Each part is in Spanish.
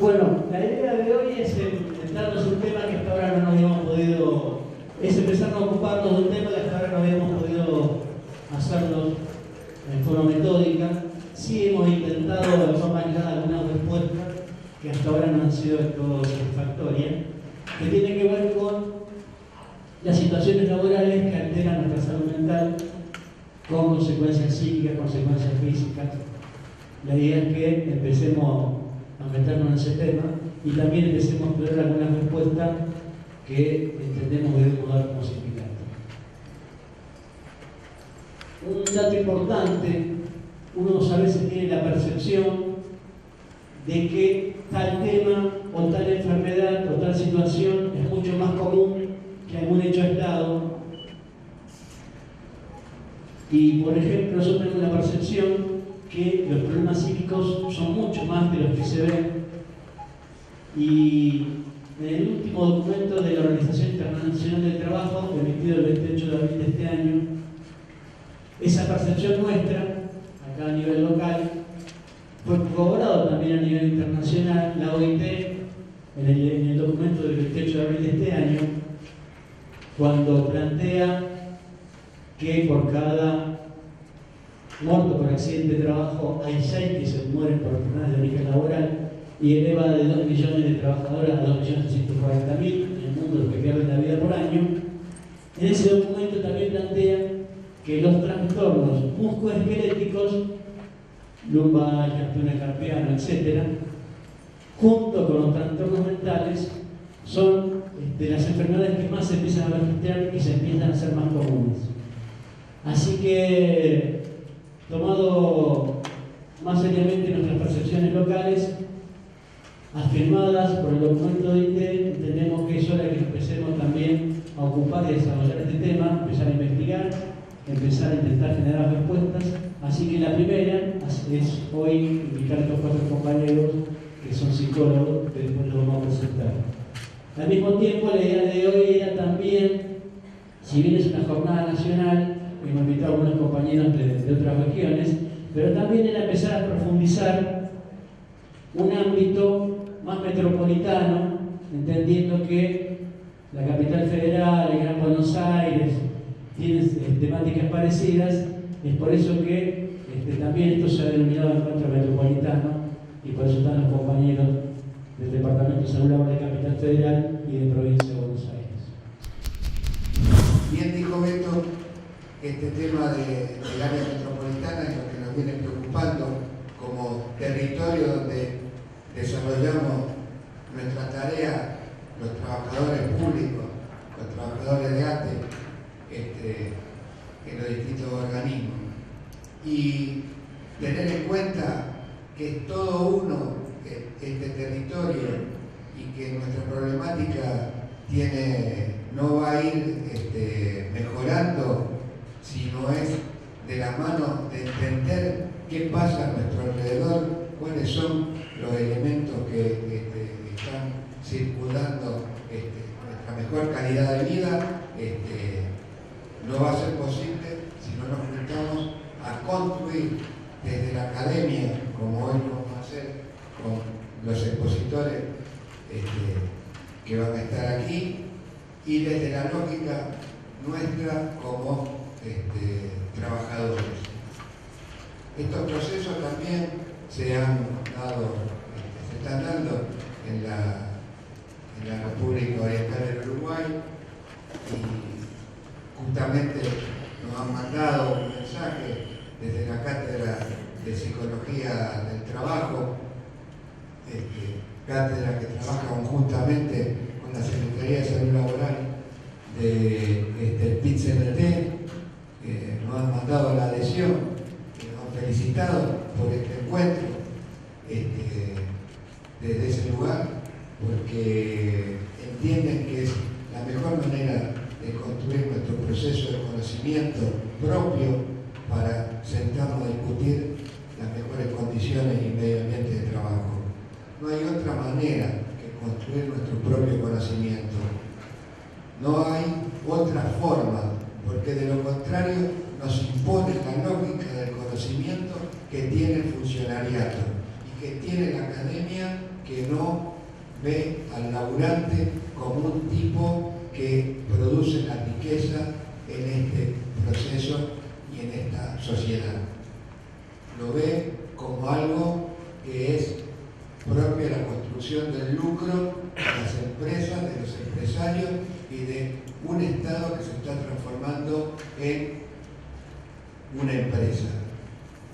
Bueno, la idea de hoy es centrarnos en un tema que hasta ahora no nos habíamos podido, es empezar a ocuparnos de un tema que hasta ahora no habíamos podido hacerlo en forma metódica. Sí hemos intentado de forma aislada algunas respuestas que hasta ahora no han sido del todo satisfactorias, que tienen que ver con las situaciones laborales que alteran nuestra salud mental con consecuencias psíquicas, consecuencias físicas. La idea es que empecemos a meternos en ese tema y también empecemos a explorar algunas respuestas que entendemos que debemos dar como significante. Un dato importante, uno a veces tiene la percepción de que tal tema o tal enfermedad o tal situación es mucho más común que algún hecho aislado. Y por ejemplo, nosotros tenemos la percepción que los problemas psíquicos son mucho más de los que se ven. Y en el último documento de la Organización Internacional del Trabajo, emitido el 28 de abril de este año, esa percepción nuestra, acá a nivel local, fue corroborado también a nivel internacional. La OIT, en el documento del 28 de abril de este año, cuando plantea que por cada muerto por accidente de trabajo hay 6 que se mueren por enfermedades de origen laboral y eleva de 2 millones de trabajadores a 2.140.000 en el mundo los que pierden la vida por año. En ese documento también plantea que los trastornos musculoesqueléticos, lumbar, carpiano, etc., junto con los trastornos mentales, son de las enfermedades que más se empiezan a registrar y se empiezan a hacer más comunes. Así que, tomado más seriamente nuestras percepciones locales, afirmadas por el documento de IT, entendemos que es hora de que empecemos también a ocupar y desarrollar este tema, empezar a investigar, empezar a intentar generar respuestas. Así que la primera es hoy invitar a estos 4 compañeros que son psicólogos, que después los vamos a presentar. Al mismo tiempo, la idea de hoy era también, si bien es una jornada nacional, hemos invitado a algunos compañeros de otras regiones, pero también era empezar a profundizar un ámbito más metropolitano, entendiendo que la capital federal, el Gran Buenos Aires, tienen temáticas parecidas. Es por eso que también esto se ha denominado encuentro metropolitano y por eso están los compañeros del Departamento de Salud Laboral de Capital Federal y de Provincia de Buenos Aires. Bien dijo Beto, este tema del área metropolitana es lo que nos viene preocupando como territorio donde desarrollamos nuestra tarea, los trabajadores públicos, los trabajadores de ATE, en los distintos organismos. Y tener en cuenta que es todo uno este territorio y que nuestra problemática no va a ir mejorando si no es de la mano de entender qué pasa a nuestro alrededor, cuáles son los elementos que están circulando nuestra mejor calidad de vida. No va a ser posible si no nos juntamos a construir desde la academia, como hoy lo vamos a hacer con los expositores que van a estar aquí, y desde la lógica nuestra como trabajadores. Estos procesos también se están dando en la República Oriental del Uruguay, y justamente nos han mandado un mensaje desde la Cátedra de Psicología del Trabajo, cátedra que trabaja conjuntamente con la Secretaría de Salud Laboral del PIT-CNT, nos han mandado la adhesión, nos han felicitado por este encuentro desde ese lugar, porque entienden que es la mejor manera de construir nuestro proceso de conocimiento propio para sentarnos a discutir las mejores condiciones y medio ambiente de trabajo. No hay otra manera que construir nuestro propio conocimiento. No hay otra forma, porque de lo contrario nos impone la lógica del conocimiento que tiene el funcionariado y que tiene la academia que no ve al laburante como un tipo que produce la riqueza en este proceso y en esta sociedad. Lo ve como algo que es propio de la construcción del lucro de las empresas, de los empresarios y de un Estado que se está transformando en una empresa.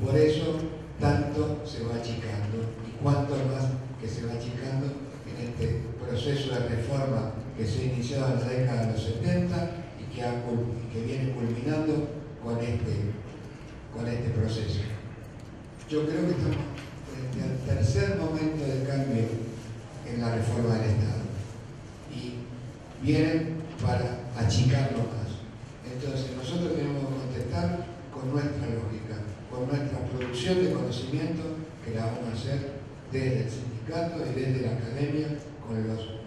Por eso tanto se va achicando, y cuánto más que se va achicando en este proceso de reforma que se ha iniciado en la década de los 70 y que viene culminando con este proceso. Yo creo que estamos frente al tercer momento de cambio en la reforma del Estado y vienen para achicarlo más. Entonces nosotros tenemos que contestar con nuestra lógica, con nuestra producción de conocimiento, que la vamos a hacer desde el sindicato y desde la academia, con los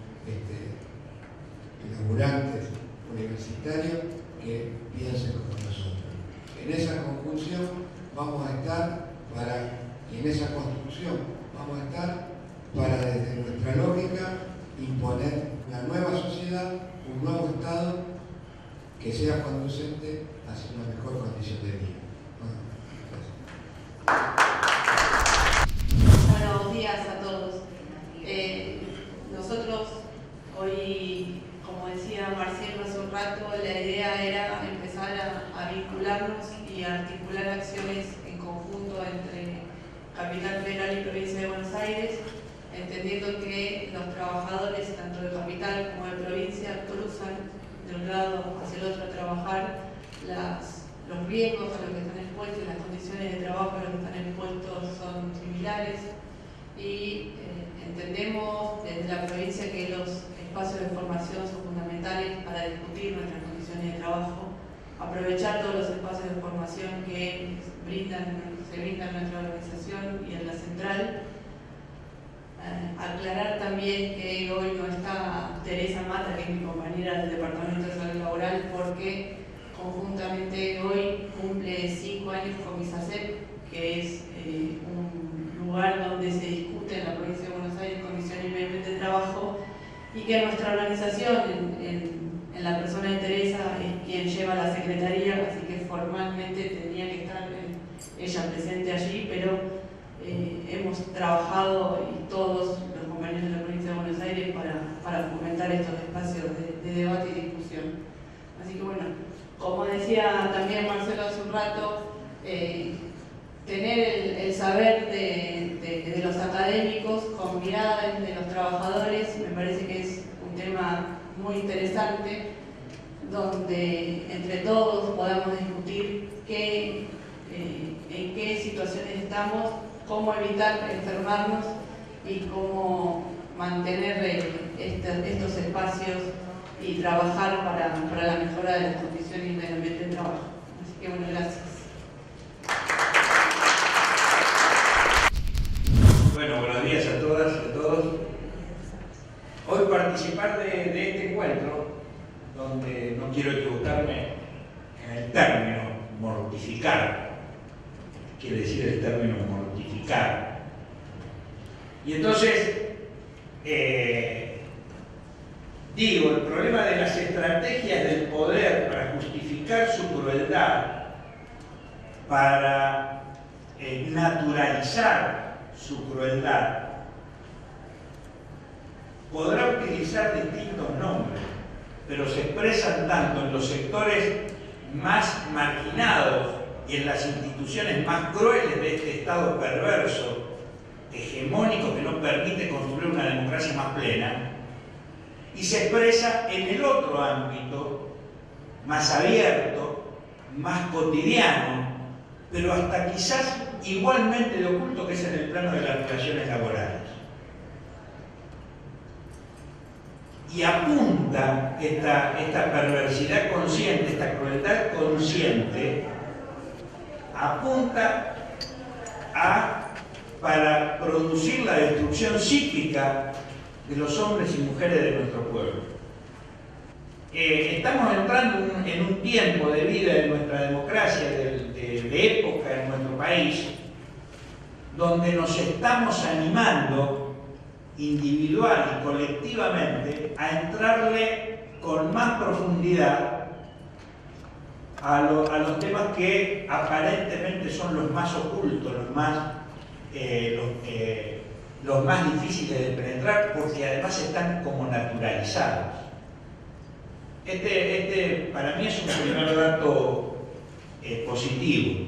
laburantes universitarios que piensen como nosotros. En esa conjunción vamos a estar y en esa construcción vamos a estar para desde nuestra lógica imponer una nueva sociedad, un nuevo Estado que sea conducente hacia una mejor condición de vida. Buenos días a todos. Nosotros hoy, como decía Marcelo hace un rato, la idea era empezar a vincularnos y a articular acciones en conjunto entre Capital Federal y Provincia de Buenos Aires, entendiendo que los trabajadores, tanto de Capital como de Provincia, cruzan de un lado hacia el otro a trabajar. Los riesgos a los que están expuestos y las condiciones de trabajo a los que están expuestos son similares y entendemos desde la provincia que los espacios de formación son fundamentales para discutir nuestras condiciones de trabajo, aprovechar todos los espacios de formación que se brindan en nuestra organización y en la central. Aclarar también que hoy no está Teresa Mata, que es mi compañera del Departamento de Salud Laboral, porque conjuntamente hoy cumple 5 años con MISACEP, que es un lugar donde se discute en la provincia de Buenos Aires condiciones y medio ambiente de trabajo, y que nuestra organización, en la persona de Teresa, es quien lleva la secretaría, así que formalmente tendría que estar ella presente allí, pero hemos trabajado y todos los compañeros de la provincia de Buenos Aires para fomentar estos espacios de debate y discusión. Así que bueno, como decía también Marcelo hace un rato, tener el saber de los académicos con mirada de los trabajadores me parece que es un tema muy interesante, donde entre todos podamos discutir en qué situaciones estamos, cómo evitar enfermarnos y cómo mantener estos espacios y trabajar para la mejora de las condiciones y del ambiente de trabajo. Así que bueno, gracias. Bueno, buenos días a todas y a todos. Hoy participar de este encuentro, donde no quiero equivocarme en el término mortificar, quiere decir el término mortificar. Y entonces, digo, el problema de las estrategias del poder para justificar su crueldad, para naturalizar su crueldad, podrá utilizar distintos nombres, pero se expresan tanto en los sectores más marginados y en las instituciones más crueles de este Estado perverso, hegemónico, que no permite construir una democracia más plena, y se expresa en el otro ámbito, más abierto, más cotidiano, pero hasta quizás igualmente de oculto, que es en el plano de las relaciones laborales. Y apunta esta perversidad consciente, esta crueldad consciente, apunta para producir la destrucción psíquica de los hombres y mujeres de nuestro pueblo. Estamos entrando en un tiempo de vida de nuestra democracia, de época en nuestro país, donde nos estamos animando individual y colectivamente a entrarle con más profundidad a los temas que aparentemente son los más ocultos, los más difíciles de penetrar, porque además están como naturalizados. Este para mí es un primer dato positivo.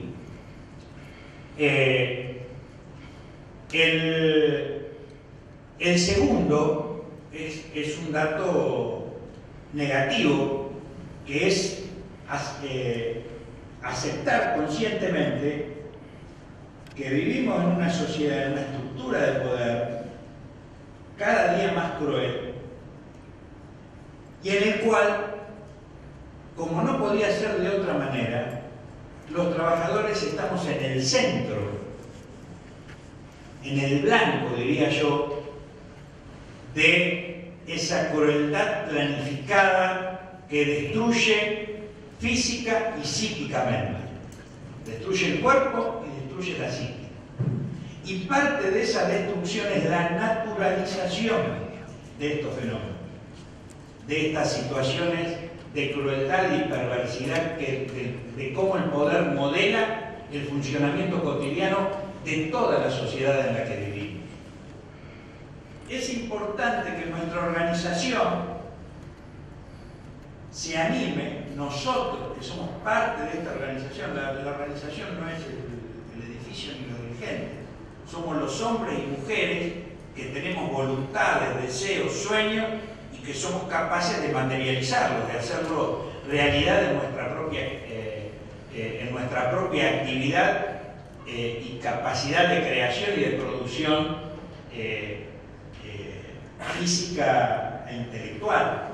El segundo es un dato negativo, que es aceptar conscientemente que vivimos en una sociedad, en una estructura de poder cada día más cruel, y en el cual, como no podía ser de otra manera, los trabajadores estamos en el centro, en el blanco, diría yo, de esa crueldad planificada que destruye física y psíquicamente. Destruye el cuerpo y destruye la psique. Y parte de esa destrucción es la naturalización de estos fenómenos, de estas situaciones de crueldad y perversidad, de cómo el poder modela el funcionamiento cotidiano de toda la sociedad en la que vivimos. Es importante que nuestra organización se anime, nosotros que somos parte de esta organización. La organización no es el edificio ni los dirigentes, somos los hombres y mujeres que tenemos voluntades, deseos, sueños, y que somos capaces de materializarlo, de hacerlo realidad en nuestra propia actividad y capacidad de creación y de producción física e intelectual.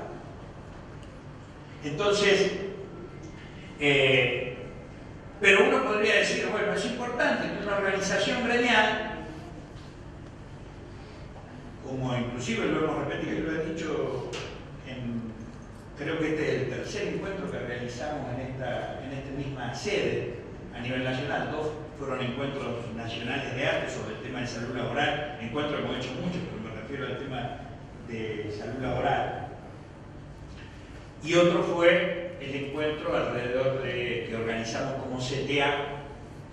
Entonces, pero uno podría decir, bueno, es importante que una organización gremial, como inclusive lo hemos repetido y lo he dicho, creo que este es el tercer encuentro que realizamos en esta misma sede a nivel nacional. 2 fueron encuentros nacionales de arte sobre el tema de salud laboral, encuentros que hemos hecho muchos, pero me refiero al tema de salud laboral. Y otro fue el encuentro alrededor que organizamos como CTA,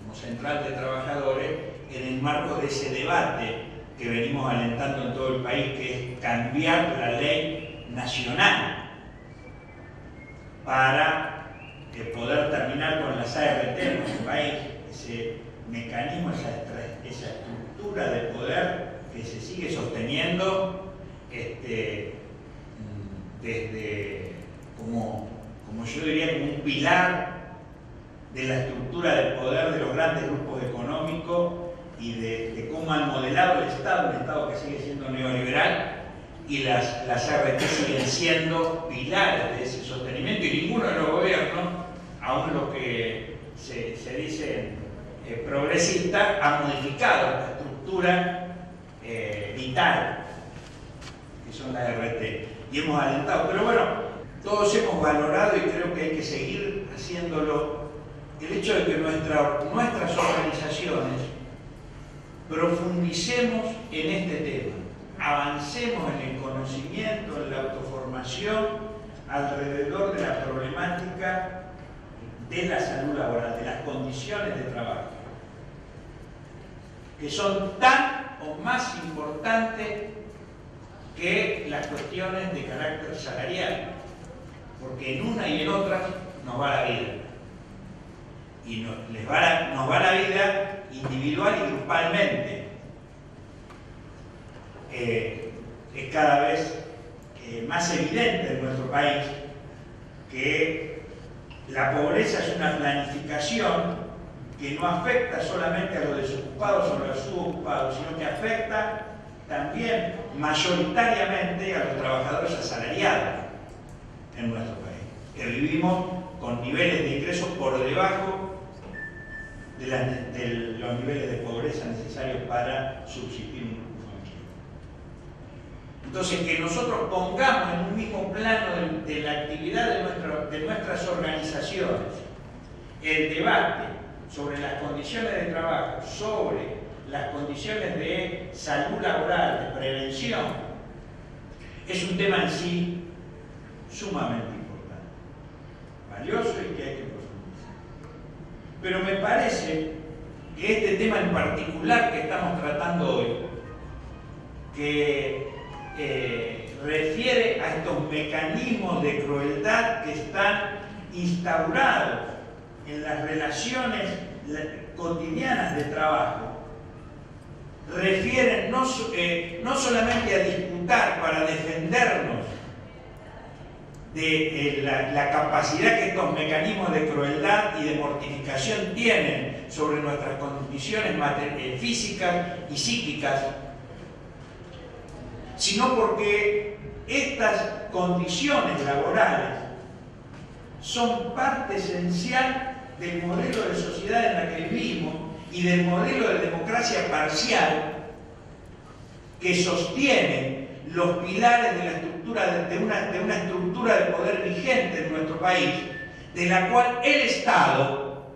como Central de Trabajadores, en el marco de ese debate que venimos alentando en todo el país, que es cambiar la ley nacional para poder terminar con las ART en nuestro país, ese mecanismo, esa estructura de poder que se sigue sosteniendo desde, como yo diría, como un pilar de la estructura de poder de los grandes grupos económicos y de cómo han modelado el Estado, un Estado que sigue siendo neoliberal, y las ART siguen siendo pilares de ese sostenimiento, y ninguno de los gobiernos, aún los que se dicen progresistas, ha modificado la estructura vital que son las ART, y hemos alentado. Pero bueno, todos hemos valorado, y creo que hay que seguir haciéndolo, el hecho de que nuestras organizaciones profundicemos en este tema, avancemos en el conocimiento, en la autoformación alrededor de la problemática de la salud laboral, de las condiciones de trabajo, que son tan o más importantes que las cuestiones de carácter salarial, porque en una y en otra nos va la vida, y nos va la vida individual y grupalmente. Es cada vez más evidente en nuestro país que la pobreza es una planificación que no afecta solamente a los desocupados o a los subocupados, sino que afecta también mayoritariamente a los trabajadores asalariados en nuestro país, que vivimos con niveles de ingresos por debajo de los niveles de pobreza necesarios para subsistir un grupo familiar. Entonces, que nosotros pongamos en un mismo plano de la actividad de nuestras organizaciones el debate sobre las condiciones de trabajo, sobre las condiciones de salud laboral, de prevención, es un tema en sí sumamente importante, valioso y que hay que profundizar. Pero me parece que este tema en particular que estamos tratando hoy, que refiere a estos mecanismos de crueldad que están instaurados en las relaciones cotidianas de trabajo, refieren no solamente a disputar para defendernos de la capacidad que estos mecanismos de crueldad y de mortificación tienen sobre nuestras condiciones físicas y psíquicas, sino porque estas condiciones laborales son parte esencial del modelo de sociedad en la que vivimos y del modelo de democracia parcial que sostiene los pilares de la estructura de una estructura de poder vigente en nuestro país, de la cual el Estado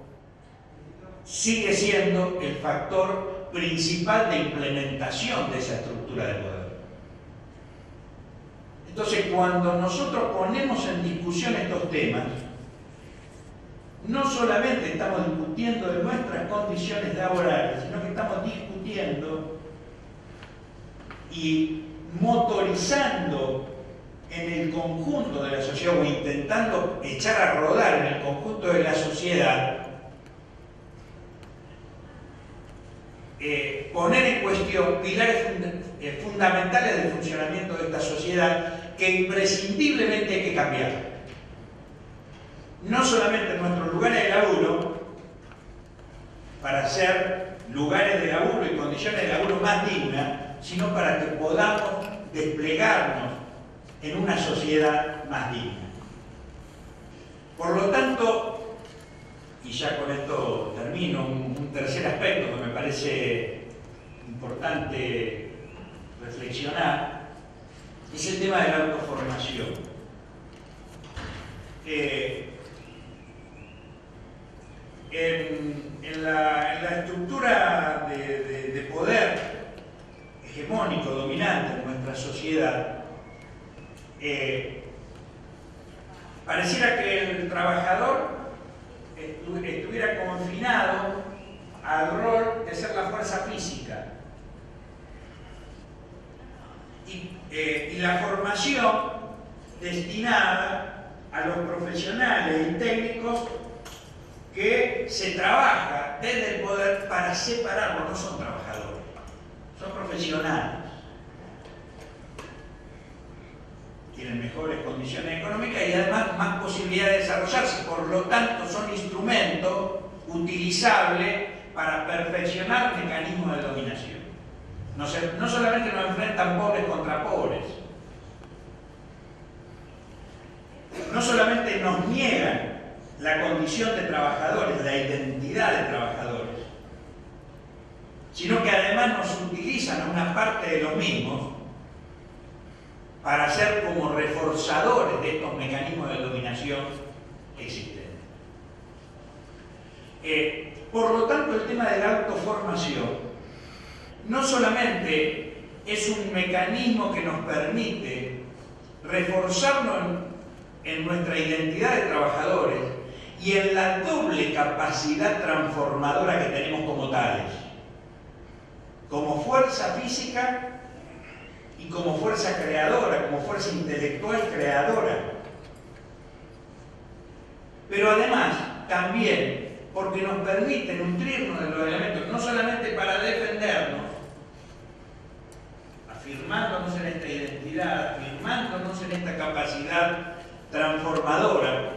sigue siendo el factor principal de implementación de esa estructura de poder. Entonces, cuando nosotros ponemos en discusión estos temas, no solamente estamos discutiendo de nuestras condiciones laborales, sino que estamos discutiendo y motorizando en el conjunto de la sociedad, o intentando echar a rodar en el conjunto de la sociedad, poner en cuestión pilares fundamentales del funcionamiento de esta sociedad que imprescindiblemente hay que cambiar. No solamente en nuestros lugares de laburo, para hacer lugares de laburo y condiciones de laburo más dignas, sino para que podamos desplegarnos en una sociedad más digna. Por lo tanto, y ya con esto termino, un tercer aspecto que me parece importante reflexionar, es el tema de la autoformación. En la estructura de poder hegemónico, dominante en nuestra sociedad, pareciera que el trabajador estuviera confinado al rol de ser la fuerza física. Y la formación destinada a los profesionales y técnicos que se trabaja desde el poder para separarlos. No son trabajadores, son profesionales. Tienen mejores condiciones económicas y además más posibilidades de desarrollarse, por lo tanto son instrumentos utilizables para perfeccionar mecanismos de dominación. No solamente nos enfrentan pobres contra pobres, no solamente nos niegan la condición de trabajadores, la identidad de trabajadores, sino que además nos utilizan a una parte de los mismos para ser como reforzadores de estos mecanismos de dominación existentes. Por lo tanto, el tema de la autoformación no solamente es un mecanismo que nos permite reforzarnos en nuestra identidad de trabajadores y en la doble capacidad transformadora que tenemos como tales, como fuerza física y como fuerza creadora, como fuerza intelectual creadora. Pero además, también, porque nos permite nutrirnos de los elementos, no solamente para defendernos, afirmándonos en esta identidad, afirmándonos en esta capacidad transformadora,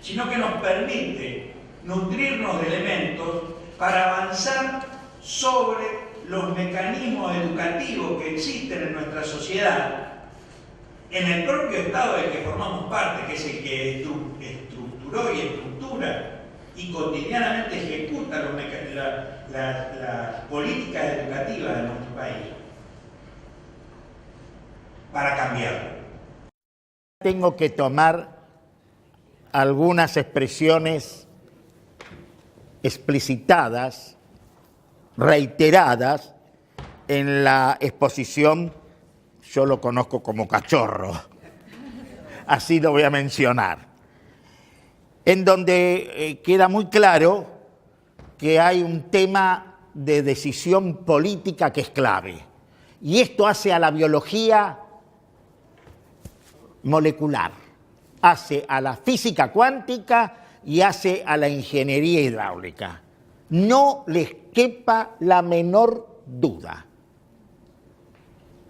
sino que nos permite nutrirnos de elementos para avanzar sobre los mecanismos educativos que existen en nuestra sociedad, en el propio Estado del que formamos parte, que es el que estructuró y estructura y cotidianamente ejecuta las políticas educativas de nuestro país, para cambiarlo. Tengo que tomar algunas expresiones explicitadas reiteradas en la exposición, yo lo conozco como cachorro, así lo voy a mencionar, en donde queda muy claro que hay un tema de decisión política que es clave. Y esto hace a la biología molecular, hace a la física cuántica y hace a la ingeniería hidráulica. No les quepa la menor duda.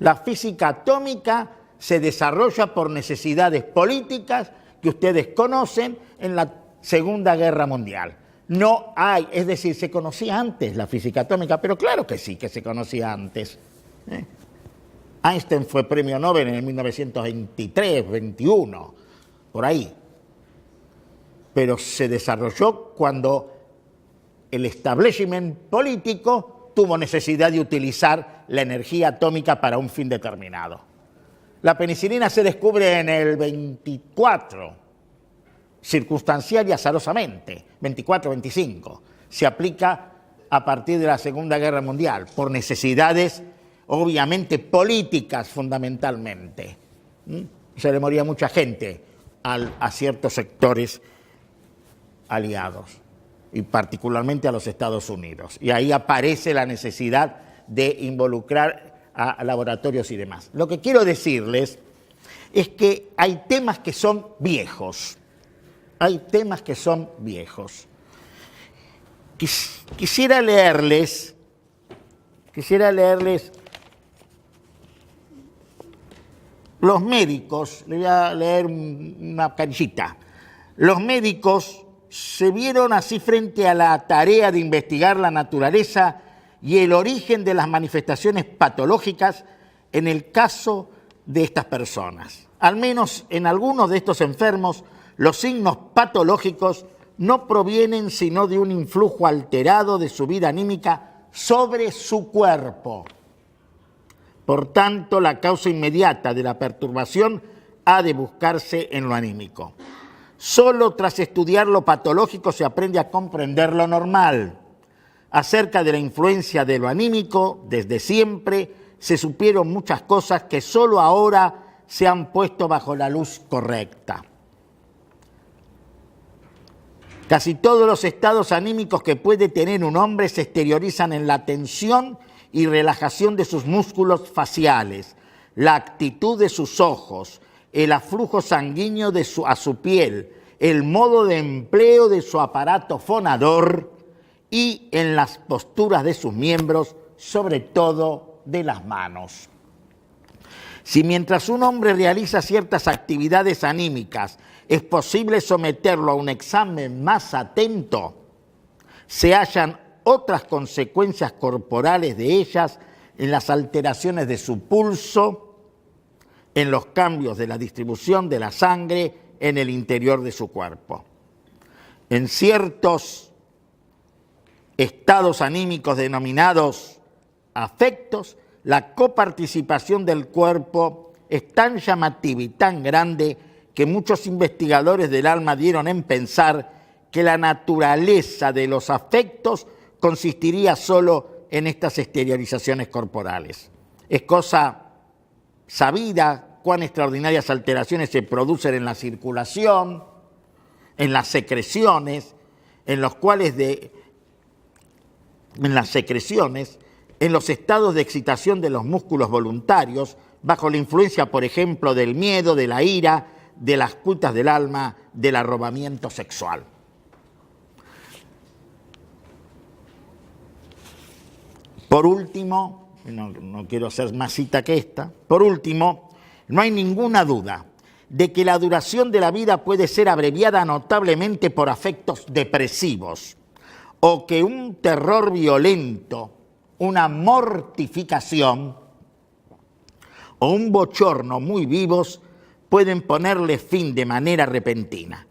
La física atómica se desarrolla por necesidades políticas que ustedes conocen en la Segunda Guerra Mundial. No hay, es decir, se conocía antes la física atómica, pero claro que sí que se conocía antes. Einstein fue premio Nobel en el 1923, 21, por ahí. Pero se desarrolló cuando el establishment político tuvo necesidad de utilizar la energía atómica para un fin determinado. La penicilina se descubre en el 24, circunstancial y azarosamente, 24-25. Se aplica a partir de la Segunda Guerra Mundial, por necesidades obviamente políticas fundamentalmente. Se le moría mucha gente a ciertos sectores aliados, y particularmente a los Estados Unidos. Y ahí aparece la necesidad de involucrar a laboratorios y demás. Lo que quiero decirles es que hay temas que son viejos. Hay temas que son viejos. Quisiera leerles los médicos, le voy a leer una canchita. Los médicos se vieron así frente a la tarea de investigar la naturaleza y el origen de las manifestaciones patológicas en el caso de estas personas. Al menos en algunos de estos enfermos, los signos patológicos no provienen sino de un influjo alterado de su vida anímica sobre su cuerpo. Por tanto, la causa inmediata de la perturbación ha de buscarse en lo anímico. Solo tras estudiar lo patológico se aprende a comprender lo normal. Acerca de la influencia de lo anímico, desde siempre se supieron muchas cosas que solo ahora se han puesto bajo la luz correcta. Casi todos los estados anímicos que puede tener un hombre se exteriorizan en la tensión y relajación de sus músculos faciales, la actitud de sus ojos, el aflujo sanguíneo a su piel, el modo de empleo de su aparato fonador y en las posturas de sus miembros, sobre todo de las manos. Si mientras un hombre realiza ciertas actividades anímicas es posible someterlo a un examen más atento, se hallan otras consecuencias corporales de ellas en las alteraciones de su pulso, en los cambios de la distribución de la sangre en el interior de su cuerpo. En ciertos estados anímicos denominados afectos, la coparticipación del cuerpo es tan llamativa y tan grande que muchos investigadores del alma dieron en pensar que la naturaleza de los afectos consistiría solo en estas exteriorizaciones corporales. Es cosa sabida cuán extraordinarias alteraciones se producen en la circulación, en las secreciones, en los estados de excitación de los músculos voluntarios, bajo la influencia, por ejemplo, del miedo, de la ira, de las cuitas del alma, del arrobamiento sexual. Por último, no quiero hacer más cita que esta, por último, no hay ninguna duda de que la duración de la vida puede ser abreviada notablemente por afectos depresivos, o que un terror violento, una mortificación o un bochorno muy vivos pueden ponerle fin de manera repentina.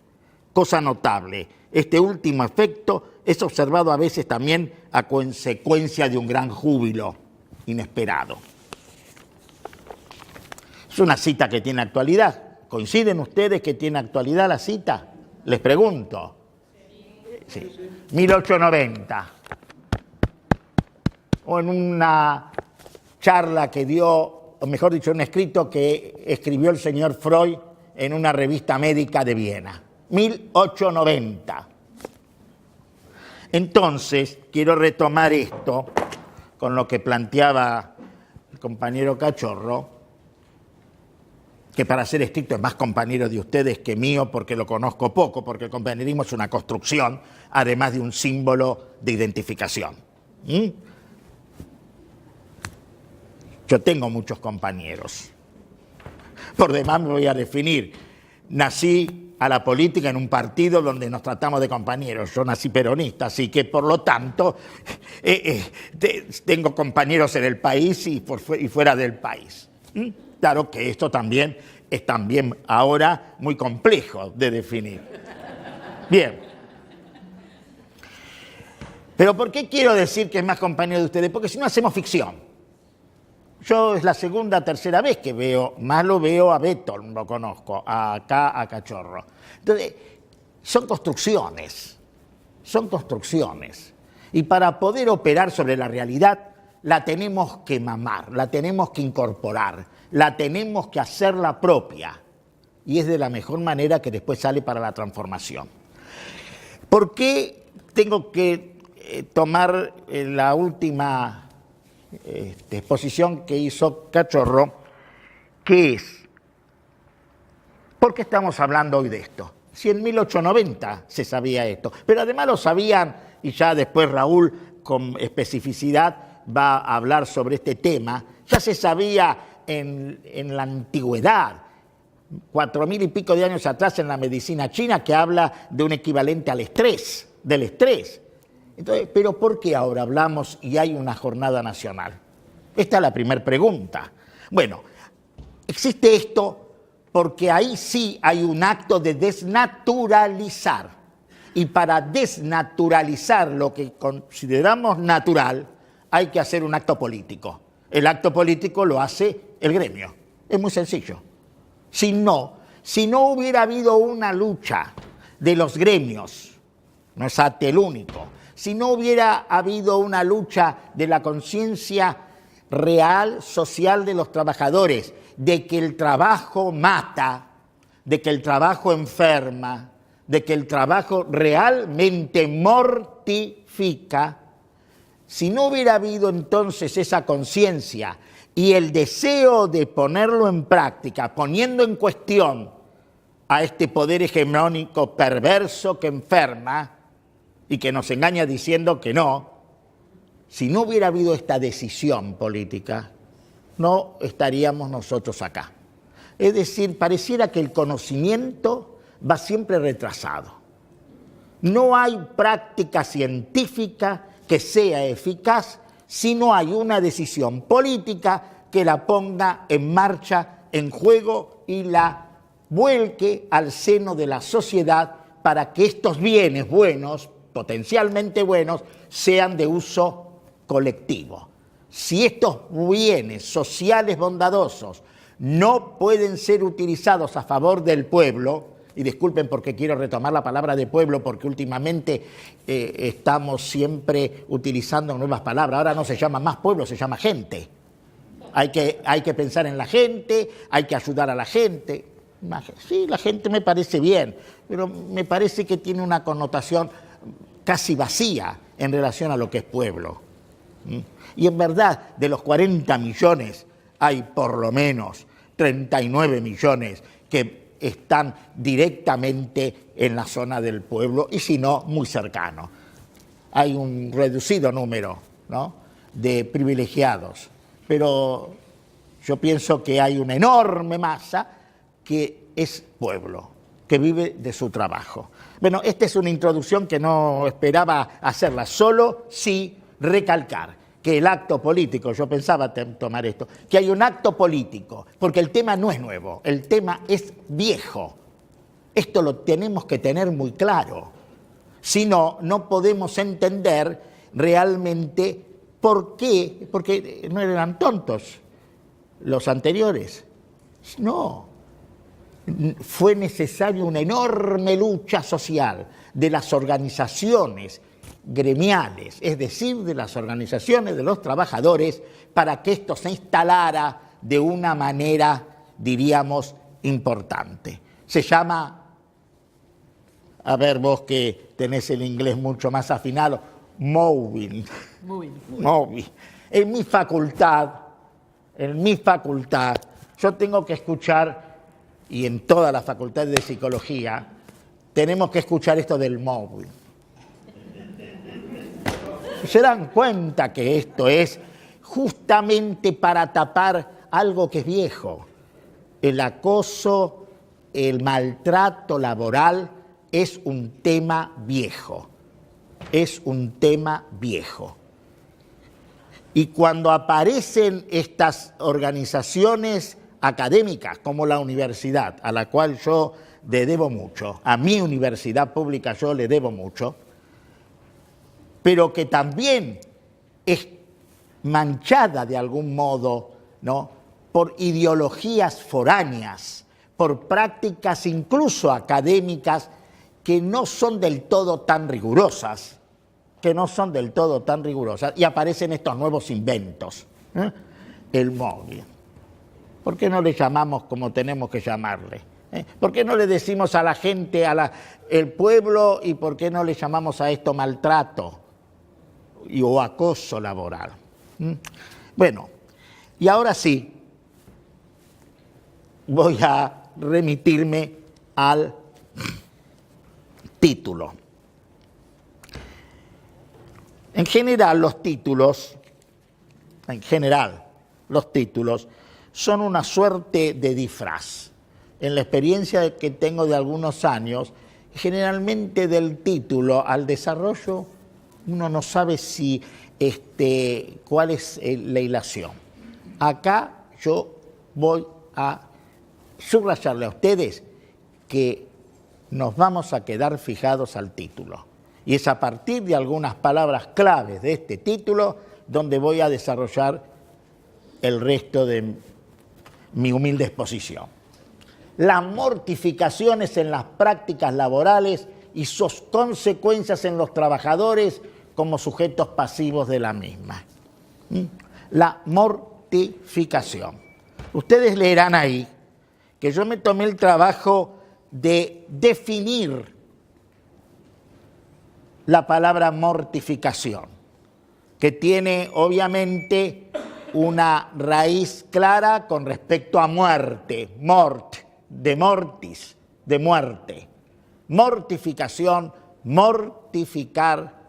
Cosa notable, este último efecto es observado a veces también a consecuencia de un gran júbilo inesperado. Es una cita que tiene actualidad. ¿Coinciden ustedes que tiene actualidad la cita? Les pregunto. Sí. 1890. o en una charla que dio, o mejor dicho, un escrito que escribió el señor Freud en una revista médica de Viena, 1890. Entonces, quiero retomar esto con lo que planteaba el compañero Cachorro, que para ser estricto es más compañero de ustedes que mío porque lo conozco poco, porque el compañerismo es una construcción, además de un símbolo de identificación. Yo tengo muchos compañeros. Por demás me voy a definir. Nací a la política en un partido donde nos tratamos de compañeros. Yo nací peronista, así que por lo tanto tengo compañeros en el país y fuera del país. Claro que esto también es ahora muy complejo de definir. Bien. Pero ¿por qué quiero decir que es más compañero de ustedes? Porque si no hacemos ficción. Yo es la segunda, tercera vez que veo, más lo veo a Beto, lo conozco, acá a Cachorro. Entonces, son construcciones. Y para poder operar sobre la realidad, la tenemos que mamar, la tenemos que incorporar, la tenemos que hacerla propia. Y es de la mejor manera que después sale para la transformación. ¿Por qué tengo que tomar la última exposición que hizo Cachorro, que es, ¿por qué estamos hablando hoy de esto? Si en 1890 se sabía esto, pero además lo sabían, y ya después Raúl con especificidad va a hablar sobre este tema, ya se sabía en la antigüedad, 4.000 y pico de años atrás en la medicina china, que habla de un equivalente al estrés, del estrés. Entonces, ¿pero por qué ahora hablamos y hay una jornada nacional? Esta es la primera pregunta. Bueno, existe esto porque ahí sí hay un acto de desnaturalizar. Y para desnaturalizar lo que consideramos natural, hay que hacer un acto político. El acto político lo hace el gremio. Es muy sencillo. Si no hubiera habido una lucha de los gremios, no es ATE el único, si no hubiera habido una lucha de la conciencia real, social de los trabajadores, de que el trabajo mata, de que el trabajo enferma, de que el trabajo realmente mortifica, si no hubiera habido entonces esa conciencia y el deseo de ponerlo en práctica, poniendo en cuestión a este poder hegemónico perverso que enferma, y que nos engaña diciendo que no, si no hubiera habido esta decisión política, no estaríamos nosotros acá. Es decir, pareciera que el conocimiento va siempre retrasado. No hay práctica científica que sea eficaz si no hay una decisión política que la ponga en marcha, en juego y la vuelque al seno de la sociedad para que estos bienes buenos, potencialmente buenos, sean de uso colectivo. Si estos bienes sociales bondadosos no pueden ser utilizados a favor del pueblo, y disculpen porque quiero retomar la palabra de pueblo porque últimamente estamos siempre utilizando nuevas palabras, ahora no se llama más pueblo, se llama gente. Hay que pensar en la gente, hay que ayudar a la gente. Sí, la gente me parece bien, pero me parece que tiene una connotación casi vacía en relación a lo que es pueblo. Y en verdad, de los 40 millones, hay por lo menos 39 millones que están directamente en la zona del pueblo y si no, muy cercano. Hay un reducido número, ¿no?, de privilegiados, pero yo pienso que hay una enorme masa que es pueblo, que vive de su trabajo. Bueno, esta es una introducción que no esperaba hacerla, solo sí recalcar que el acto político, yo pensaba tomar esto, que hay un acto político, porque el tema no es nuevo, el tema es viejo. Esto lo tenemos que tener muy claro. Si no, no podemos entender realmente por qué, porque no eran tontos los anteriores. No. Fue necesaria una enorme lucha social de las organizaciones gremiales, es decir, de las organizaciones de los trabajadores, para que esto se instalara de una manera, diríamos, importante. Se llama, a ver vos que tenés el inglés mucho más afinado, moving. En mi facultad, yo tengo que escuchar, y en toda la facultad de psicología, tenemos que escuchar esto del moving. Se dan cuenta que esto es justamente para tapar algo que es viejo. El acoso, el maltrato laboral es un tema viejo. Es un tema viejo. Y cuando aparecen estas organizaciones académicas como la universidad, a la cual yo le debo mucho, a mi universidad pública yo le debo mucho, pero que también es manchada de algún modo, ¿no?, por ideologías foráneas, por prácticas incluso académicas que no son del todo tan rigurosas, y aparecen estos nuevos inventos, el móvil. ¿Por qué no le llamamos como tenemos que llamarle? ¿Por qué no le decimos a la gente, el pueblo, y por qué no le llamamos a esto maltrato o acoso laboral? Bueno, y ahora sí, voy a remitirme al título. En general, los títulos son una suerte de disfraz. En la experiencia que tengo de algunos años, generalmente del título al desarrollo, uno no sabe si cuál es la hilación. Acá yo voy a subrayarle a ustedes que nos vamos a quedar fijados al título. Y es a partir de algunas palabras claves de este título donde voy a desarrollar el resto de mi humilde exposición. Las mortificaciones en las prácticas laborales y sus consecuencias en los trabajadores como sujetos pasivos de la misma. La mortificación. Ustedes leerán ahí que yo me tomé el trabajo de definir la palabra mortificación, que tiene obviamente una raíz clara con respecto a muerte, mort, de mortis, de muerte. Mortificación, mortificar,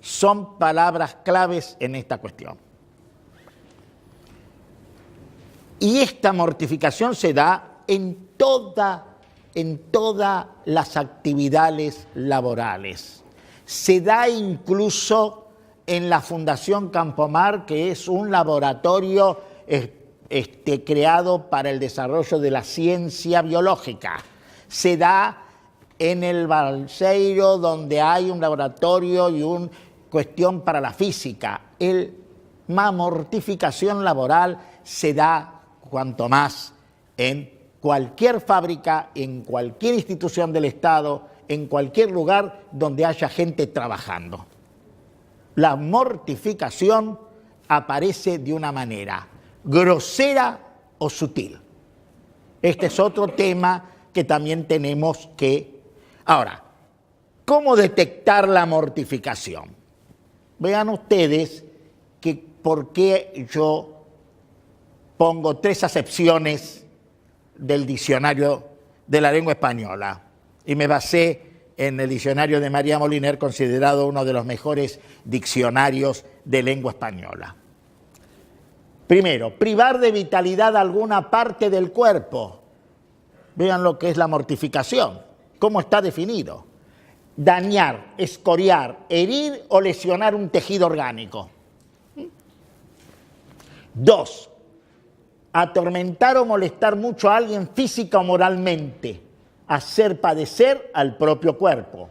son palabras claves en esta cuestión. Y esta mortificación se da en todas las actividades laborales. Se da incluso en la Fundación Campomar, que es un laboratorio creado para el desarrollo de la ciencia biológica. Se da en el Balseiro, donde hay un laboratorio y una cuestión para la física. La mortificación laboral se da cuanto más en cualquier fábrica, en cualquier institución del Estado, en cualquier lugar donde haya gente trabajando. La mortificación aparece de una manera grosera o sutil. Este es otro tema que también tenemos que... Ahora, ¿cómo detectar la mortificación? Vean ustedes que por qué yo pongo 3 acepciones del diccionario de la lengua española y me basé en el diccionario de María Moliner, considerado uno de los mejores diccionarios de lengua española. Primero, privar de vitalidad alguna parte del cuerpo. Vean lo que es la mortificación, cómo está definido. Dañar, escoriar, herir o lesionar un tejido orgánico. 2. Atormentar o molestar mucho a alguien física o moralmente. Hacer padecer al propio cuerpo.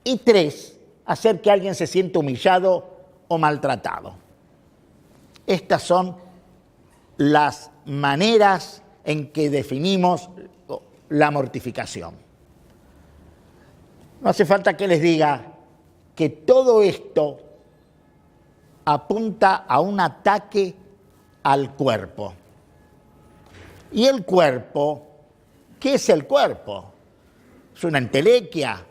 Y 3, hacer que alguien se sienta humillado o maltratado. Estas son las maneras en que definimos la mortificación. No hace falta que les diga que todo esto apunta a un ataque al cuerpo. Y el cuerpo, ¿qué es el cuerpo? ¿Es una entelequia?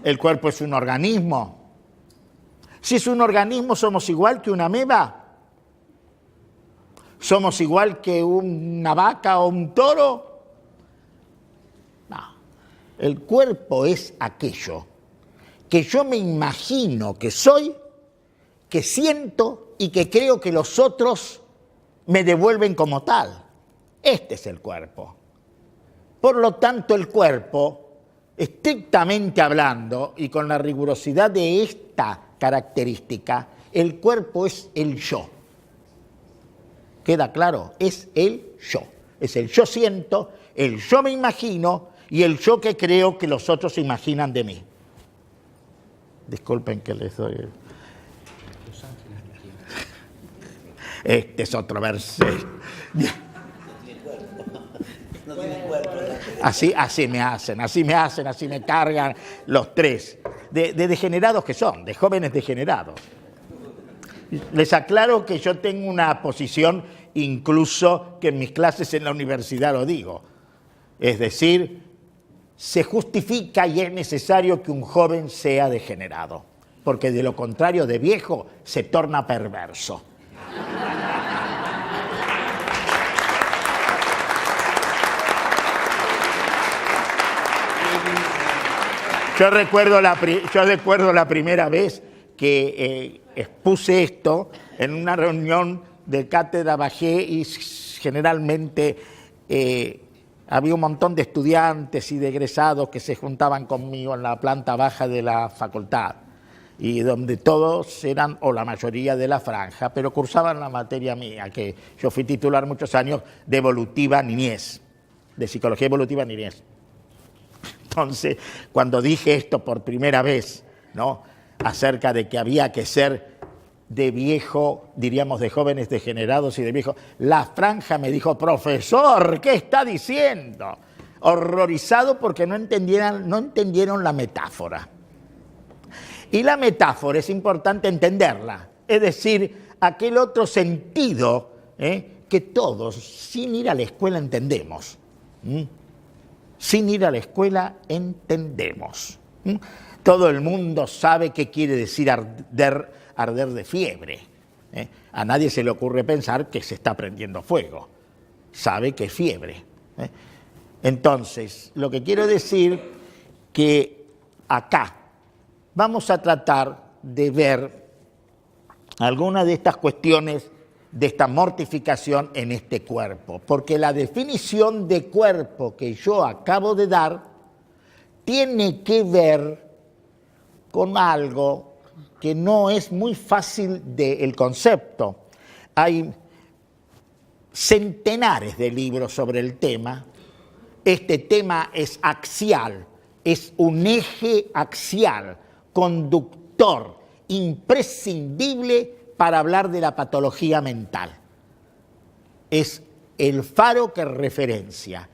¿El cuerpo es un organismo? Si es un organismo, ¿somos igual que una ameba? ¿Somos igual que una vaca o un toro? No. El cuerpo es aquello que yo me imagino que soy, que siento y que creo que los otros me devuelven como tal. Este es el cuerpo. Por lo tanto, el cuerpo, estrictamente hablando y con la rigurosidad de esta característica, el cuerpo es el yo. ¿Queda claro? Es el yo. Es el yo siento, el yo me imagino y el yo que creo que los otros se imaginan de mí. Disculpen que les doy... Este es otro verso. Así me hacen, así me cargan los tres. De degenerados que son, de jóvenes degenerados. Les aclaro que yo tengo una posición, incluso que en mis clases en la universidad lo digo. Es decir, se justifica y es necesario que un joven sea degenerado, porque de lo contrario de viejo se torna perverso. Yo recuerdo la primera vez que expuse esto en una reunión de cátedra bajé y generalmente había un montón de estudiantes y de egresados que se juntaban conmigo en la planta baja de la facultad y donde todos eran, o la mayoría de la franja, pero cursaban la materia mía, que yo fui titular muchos años de evolutiva niñez, de psicología evolutiva niñez. Entonces, cuando dije esto por primera vez, ¿no?, acerca de que había que ser de viejo, diríamos de jóvenes degenerados y de viejo, la franja me dijo: profesor, ¿qué está diciendo? Horrorizado porque no entendieron la metáfora. Y la metáfora es importante entenderla, es decir, aquel otro sentido que todos, sin ir a la escuela, entendemos. Sin ir a la escuela entendemos. Todo el mundo sabe qué quiere decir arder de fiebre. A nadie se le ocurre pensar que se está prendiendo fuego. Sabe que es fiebre. Entonces, lo que quiero decir que acá vamos a tratar de ver algunas de estas cuestiones de esta mortificación en este cuerpo, porque la definición de cuerpo que yo acabo de dar tiene que ver con algo que no es muy fácil del concepto. Hay centenares de libros sobre el tema. Este tema es axial, es un eje axial, conductor, imprescindible para hablar de la patología mental. Es el faro que referencia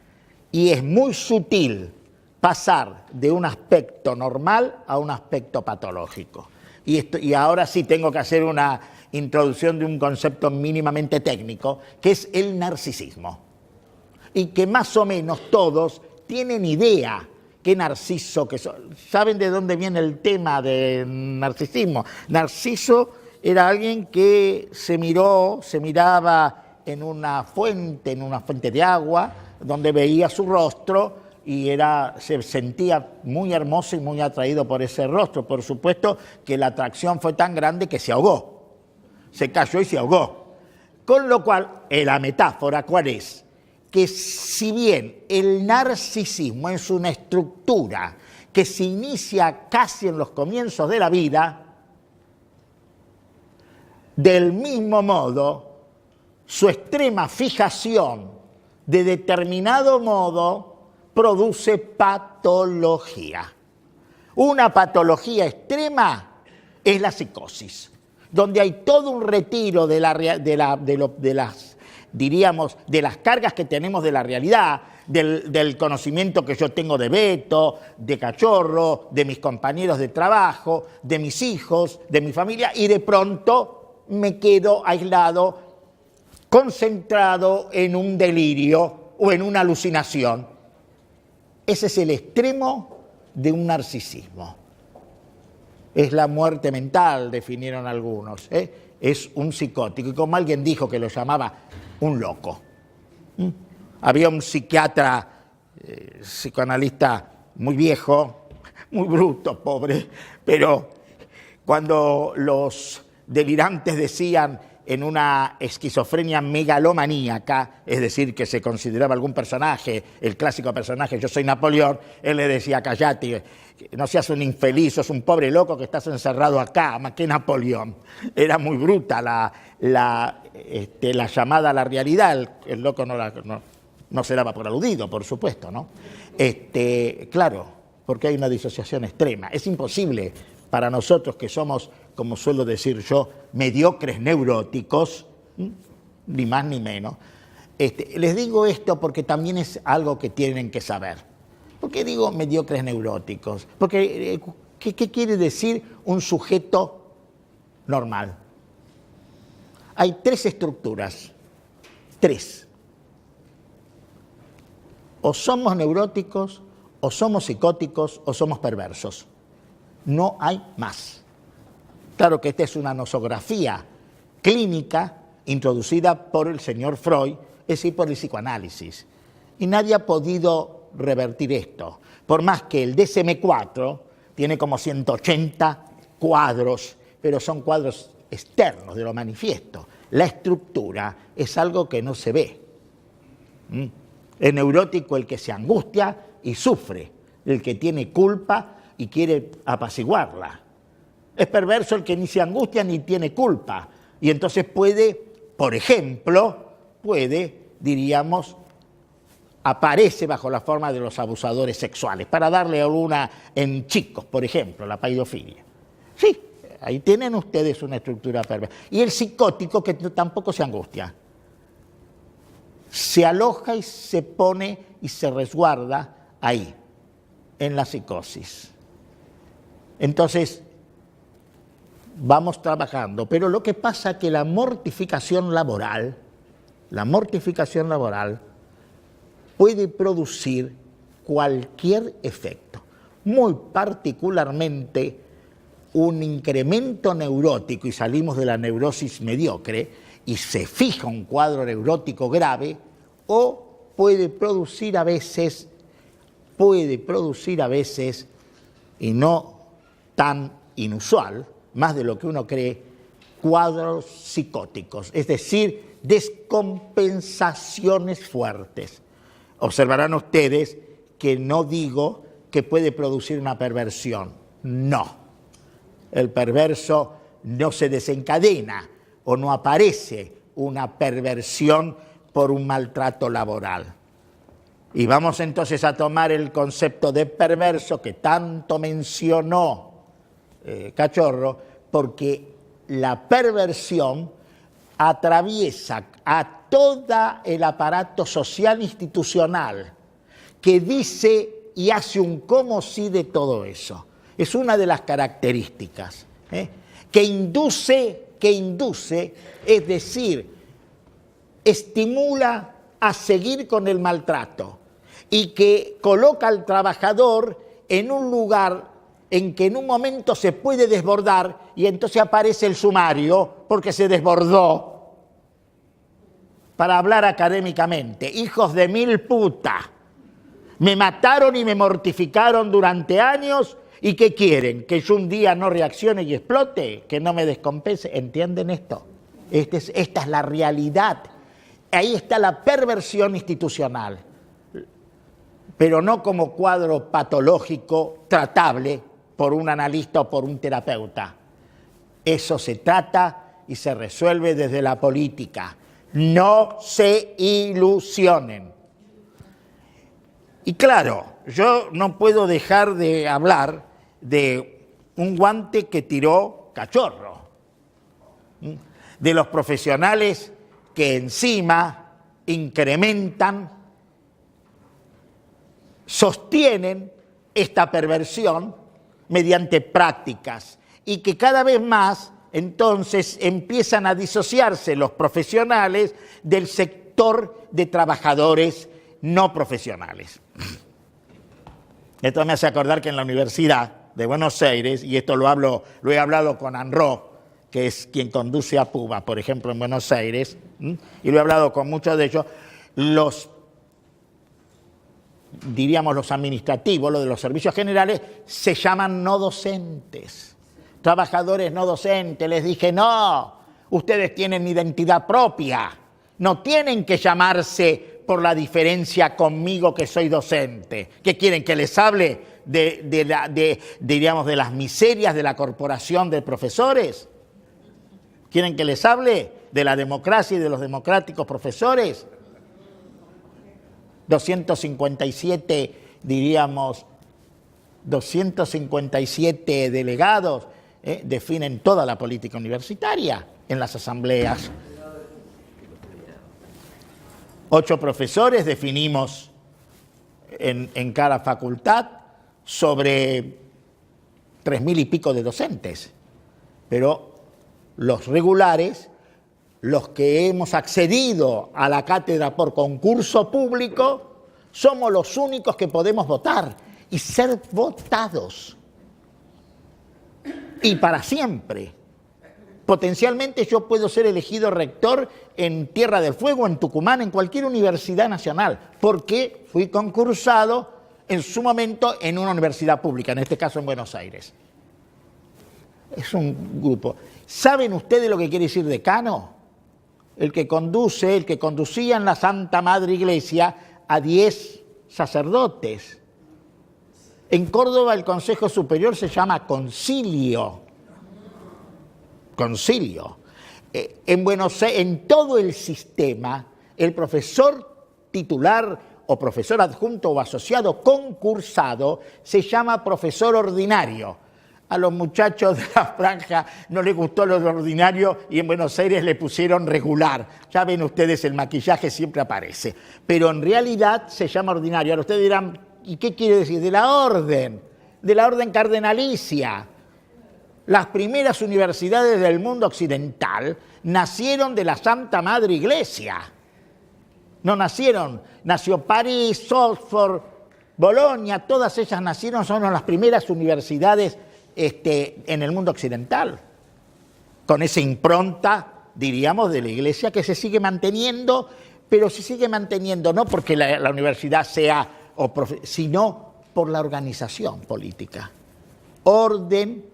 y es muy sutil pasar de un aspecto normal a un aspecto patológico. Y ahora sí tengo que hacer una introducción de un concepto mínimamente técnico, que es el narcisismo. Y que más o menos todos tienen idea qué Narciso que son. ¿Saben de dónde viene el tema del narcisismo? Narciso era alguien que se miraba en una fuente de agua, donde veía su rostro y se sentía muy hermoso y muy atraído por ese rostro. Por supuesto que la atracción fue tan grande que se ahogó, se cayó y se ahogó. Con lo cual, la metáfora, ¿cuál es? Que si bien el narcisismo es una estructura que se inicia casi en los comienzos de la vida, del mismo modo, su extrema fijación de determinado modo produce patología. Una patología extrema es la psicosis, donde hay todo un retiro de las diríamos, de las cargas que tenemos de la realidad, del conocimiento que yo tengo de Beto, de Cachorro, de mis compañeros de trabajo, de mis hijos, de mi familia, y de pronto me quedo aislado, concentrado en un delirio o en una alucinación. Ese es el extremo de un narcisismo. Es la muerte mental, definieron algunos, es un psicótico, y como alguien dijo que lo llamaba un loco. Había un psiquiatra, psicoanalista muy viejo, muy bruto, pobre, pero cuando los delirantes decían en una esquizofrenia megalomaníaca, es decir, que se consideraba algún personaje, el clásico personaje, yo soy Napoleón, él le decía, callate, no seas un infeliz, sos un pobre loco que estás encerrado acá, más que Napoleón. Era muy bruta la llamada a la realidad, el loco no se daba por aludido, por supuesto, ¿no? Claro, porque hay una disociación extrema. Es imposible para nosotros que somos, como suelo decir yo, mediocres neuróticos, ni más ni menos. Les digo esto porque también es algo que tienen que saber. ¿Por qué digo mediocres neuróticos? Porque, ¿qué quiere decir un sujeto normal? Hay tres estructuras. Tres. O somos neuróticos, o somos psicóticos, o somos perversos. No hay más. Claro que esta es una nosografía clínica introducida por el señor Freud, es decir, por el psicoanálisis. Y nadie ha podido revertir esto. Por más que el DSM-4 tiene como 180 cuadros, pero son cuadros externos de lo manifiesto. La estructura es algo que no se ve. Es neurótico el que se angustia y sufre, el que tiene culpa y quiere apaciguarla. Es perverso el que ni se angustia ni tiene culpa y entonces puede, por ejemplo, diríamos, aparece bajo la forma de los abusadores sexuales, para darle alguna en chicos, por ejemplo, la paidofilia. Sí, ahí tienen ustedes una estructura perversa. Y el psicótico que tampoco se angustia. Se aloja y se pone y se resguarda ahí, en la psicosis. Entonces, vamos trabajando, pero lo que pasa es que la mortificación laboral puede producir cualquier efecto, muy particularmente un incremento neurótico, y salimos de la neurosis mediocre, y se fija un cuadro neurótico grave, o puede producir a veces, y no tan inusual, más de lo que uno cree, cuadros psicóticos, es decir, descompensaciones fuertes. Observarán ustedes que no digo que puede producir una perversión, no. El perverso no se desencadena o no aparece una perversión por un maltrato laboral. Y vamos entonces a tomar el concepto de perverso que tanto mencionó Cachorro, porque la perversión atraviesa a todo el aparato social institucional que dice y hace un como si de todo eso. Es una de las características que induce, es decir, estimula a seguir con el maltrato y que coloca al trabajador en un lugar en que en un momento se puede desbordar y entonces aparece el sumario porque se desbordó. Para hablar académicamente, hijos de mil puta, me mataron y me mortificaron durante años y ¿qué quieren? ¿Que yo un día no reaccione y explote? ¿Que no me descompense? ¿Entienden esto? Esta es la realidad. Ahí está la perversión institucional, pero no como cuadro patológico tratable por un analista o por un terapeuta. Eso se trata y se resuelve desde la política. No se ilusionen. Y claro, yo no puedo dejar de hablar de un guante que tiró Cachorro, de los profesionales que encima incrementan, sostienen esta perversión mediante prácticas y que cada vez más entonces empiezan a disociarse los profesionales del sector de trabajadores no profesionales. Esto me hace acordar que en la Universidad de Buenos Aires, y esto lo he hablado con Anro, que es quien conduce a PUBA, por ejemplo, en Buenos Aires, y lo he hablado con muchos de ellos, los administrativos, los de los servicios generales, se llaman no docentes, trabajadores no docentes. Les dije, no, ustedes tienen identidad propia, no tienen que llamarse por la diferencia conmigo que soy docente. ¿Qué quieren, que les hable de las miserias de la corporación de profesores? ¿Quieren que les hable de la democracia y de los democráticos profesores? 257 delegados definen toda la política universitaria en las asambleas. 8 profesores definimos en cada facultad sobre 3.000 y pico de docentes, pero los regulares, los que hemos accedido a la cátedra por concurso público, somos los únicos que podemos votar y ser votados. Y para siempre. Potencialmente yo puedo ser elegido rector en Tierra del Fuego, en Tucumán, en cualquier universidad nacional, porque fui concursado en su momento en una universidad pública, en este caso en Buenos Aires. Es un grupo. ¿Saben ustedes lo que quiere decir decano? El que conducía en la Santa Madre Iglesia a 10 sacerdotes. En Córdoba el Consejo Superior se llama concilio. Concilio. En Buenos Aires, en todo el sistema, el profesor titular o profesor adjunto o asociado concursado se llama profesor ordinario. A los muchachos de la franja no les gustó lo de ordinario y en Buenos Aires le pusieron regular. Ya ven ustedes, el maquillaje siempre aparece. Pero en realidad se llama ordinario. Ahora ustedes dirán, ¿y qué quiere decir? De la orden cardenalicia. Las primeras universidades del mundo occidental nacieron de la Santa Madre Iglesia. No nació París, Oxford, Bolonia, todas ellas nacieron, son las primeras universidades en el mundo occidental, con esa impronta, diríamos, de la Iglesia que se sigue manteniendo, pero se sigue manteniendo no porque la universidad sea, sino por la organización política. Orden,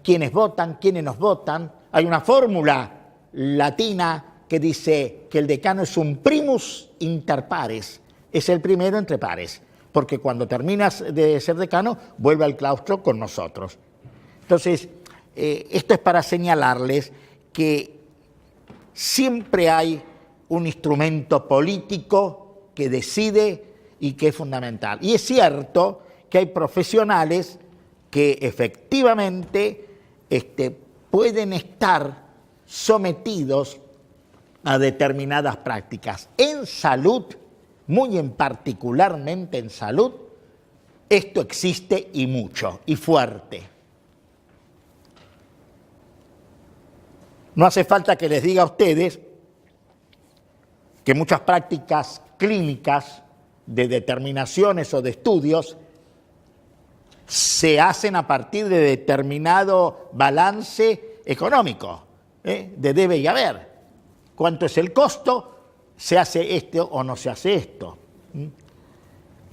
quienes votan, quienes nos votan. Hay una fórmula latina que dice que el decano es un primus inter pares, es el primero entre pares, porque cuando terminas de ser decano, vuelve al claustro con nosotros. Entonces, esto es para señalarles que siempre hay un instrumento político que decide y que es fundamental. Y es cierto que hay profesionales que efectivamente pueden estar sometidos a determinadas prácticas. En salud, muy en particularmente en salud, esto existe y mucho, y fuerte. No hace falta que les diga a ustedes que muchas prácticas clínicas de determinaciones o de estudios se hacen a partir de determinado balance económico, de debe y haber. ¿Cuánto es el costo? ¿Se hace esto o no se hace esto?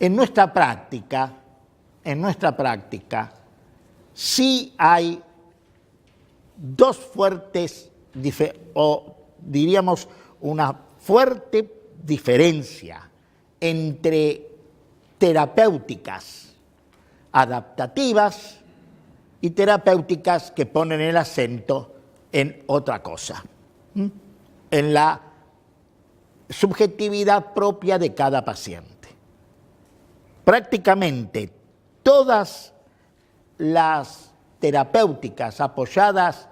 En nuestra práctica, sí hay dos fuertes, o diríamos una fuerte diferencia entre terapéuticas adaptativas y terapéuticas que ponen el acento en otra cosa, en la subjetividad propia de cada paciente. Prácticamente todas las terapéuticas apoyadas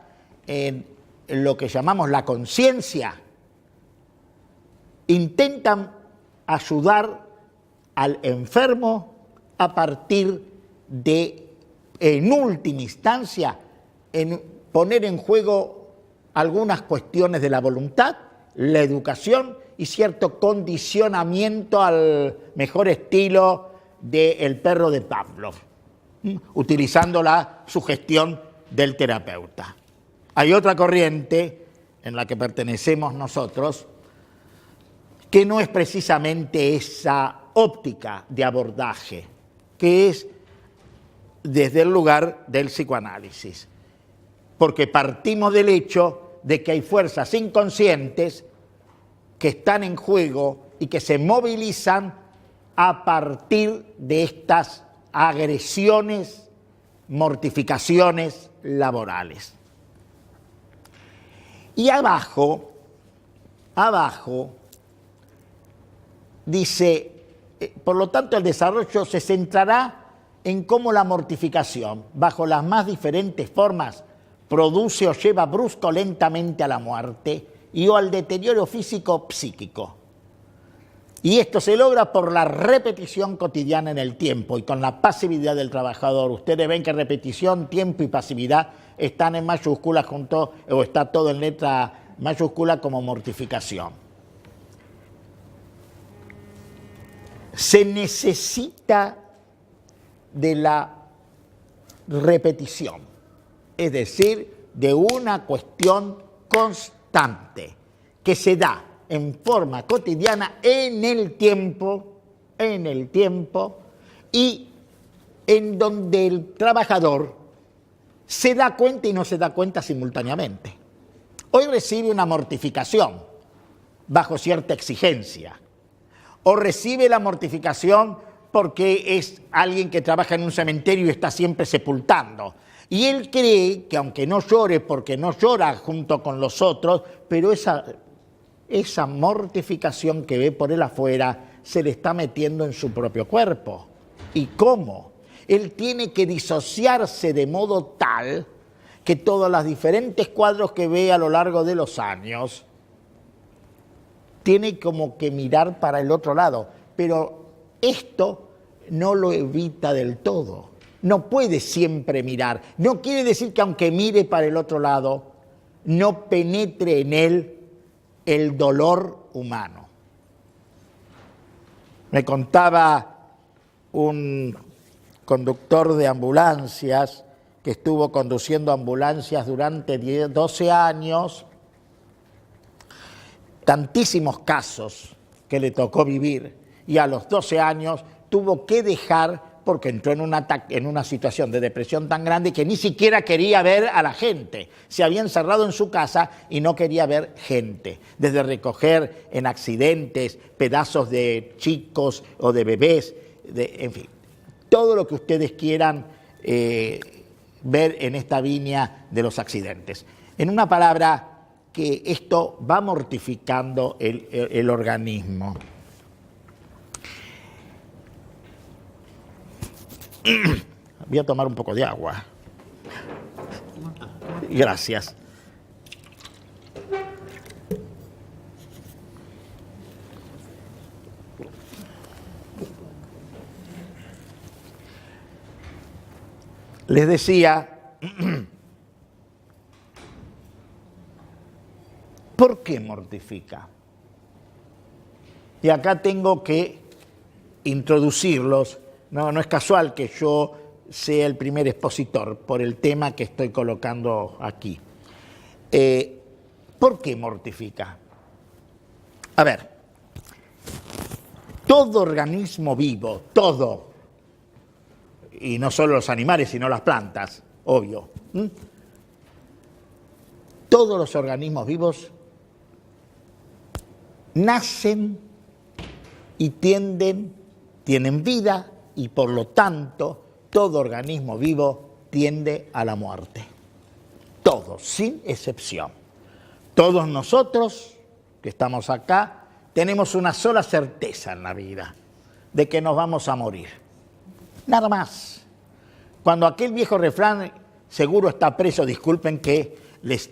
en lo que llamamos la conciencia intentan ayudar al enfermo a partir de, en última instancia, poner en juego algunas cuestiones de la voluntad, la educación y cierto condicionamiento al mejor estilo del perro de Pavlov, utilizando la sugestión del terapeuta. Hay otra corriente en la que pertenecemos nosotros que no es precisamente esa óptica de abordaje, que es desde el lugar del psicoanálisis, porque partimos del hecho de que hay fuerzas inconscientes que están en juego y que se movilizan a partir de estas agresiones, mortificaciones laborales. Y abajo dice, por lo tanto el desarrollo se centrará en cómo la mortificación, bajo las más diferentes formas, produce o lleva brusco lentamente a la muerte y o al deterioro físico-psíquico. Y esto se logra por la repetición cotidiana en el tiempo y con la pasividad del trabajador. Ustedes ven que repetición, tiempo y pasividad están en mayúsculas junto, o está todo en letra mayúscula como mortificación. Se necesita de la repetición, es decir, de una cuestión constante que se da en forma cotidiana en el tiempo y en donde el trabajador se da cuenta y no se da cuenta simultáneamente. Hoy recibe una mortificación bajo cierta exigencia, o recibe la mortificación porque es alguien que trabaja en un cementerio y está siempre sepultando. Y él cree que aunque no llore, porque no llora junto con los otros, pero esa mortificación que ve por él afuera se le está metiendo en su propio cuerpo. ¿Y cómo? Él tiene que disociarse de modo tal que todos los diferentes cuadros que ve a lo largo de los años tiene como que mirar para el otro lado. Pero esto no lo evita del todo. No puede siempre mirar. No quiere decir que aunque mire para el otro lado, no penetre en él el dolor humano. Me contaba un conductor de ambulancias que estuvo conduciendo ambulancias durante 12 años, tantísimos casos que le tocó vivir, y a los 12 años tuvo que dejar porque entró en una situación de depresión tan grande que ni siquiera quería ver a la gente. Se había encerrado en su casa y no quería ver gente. Desde recoger en accidentes pedazos de chicos o de bebés, en fin, todo lo que ustedes quieran ver en esta viña de los accidentes. En una palabra, que esto va mortificando el organismo. Voy a tomar un poco de agua. Gracias. Les decía, ¿por qué mortifica? Y acá tengo que introducirlos. No es casual que yo sea el primer expositor por el tema que estoy colocando aquí. ¿Por qué mortifica? A ver, todo organismo vivo, todo, y no solo los animales, sino las plantas, obvio, todos los organismos vivos nacen y tienen vida, y por lo tanto todo organismo vivo tiende a la muerte. Todos, sin excepción. Todos nosotros que estamos acá tenemos una sola certeza en la vida, de que nos vamos a morir. Nada más. Cuando aquel viejo refrán, seguro está preso, disculpen que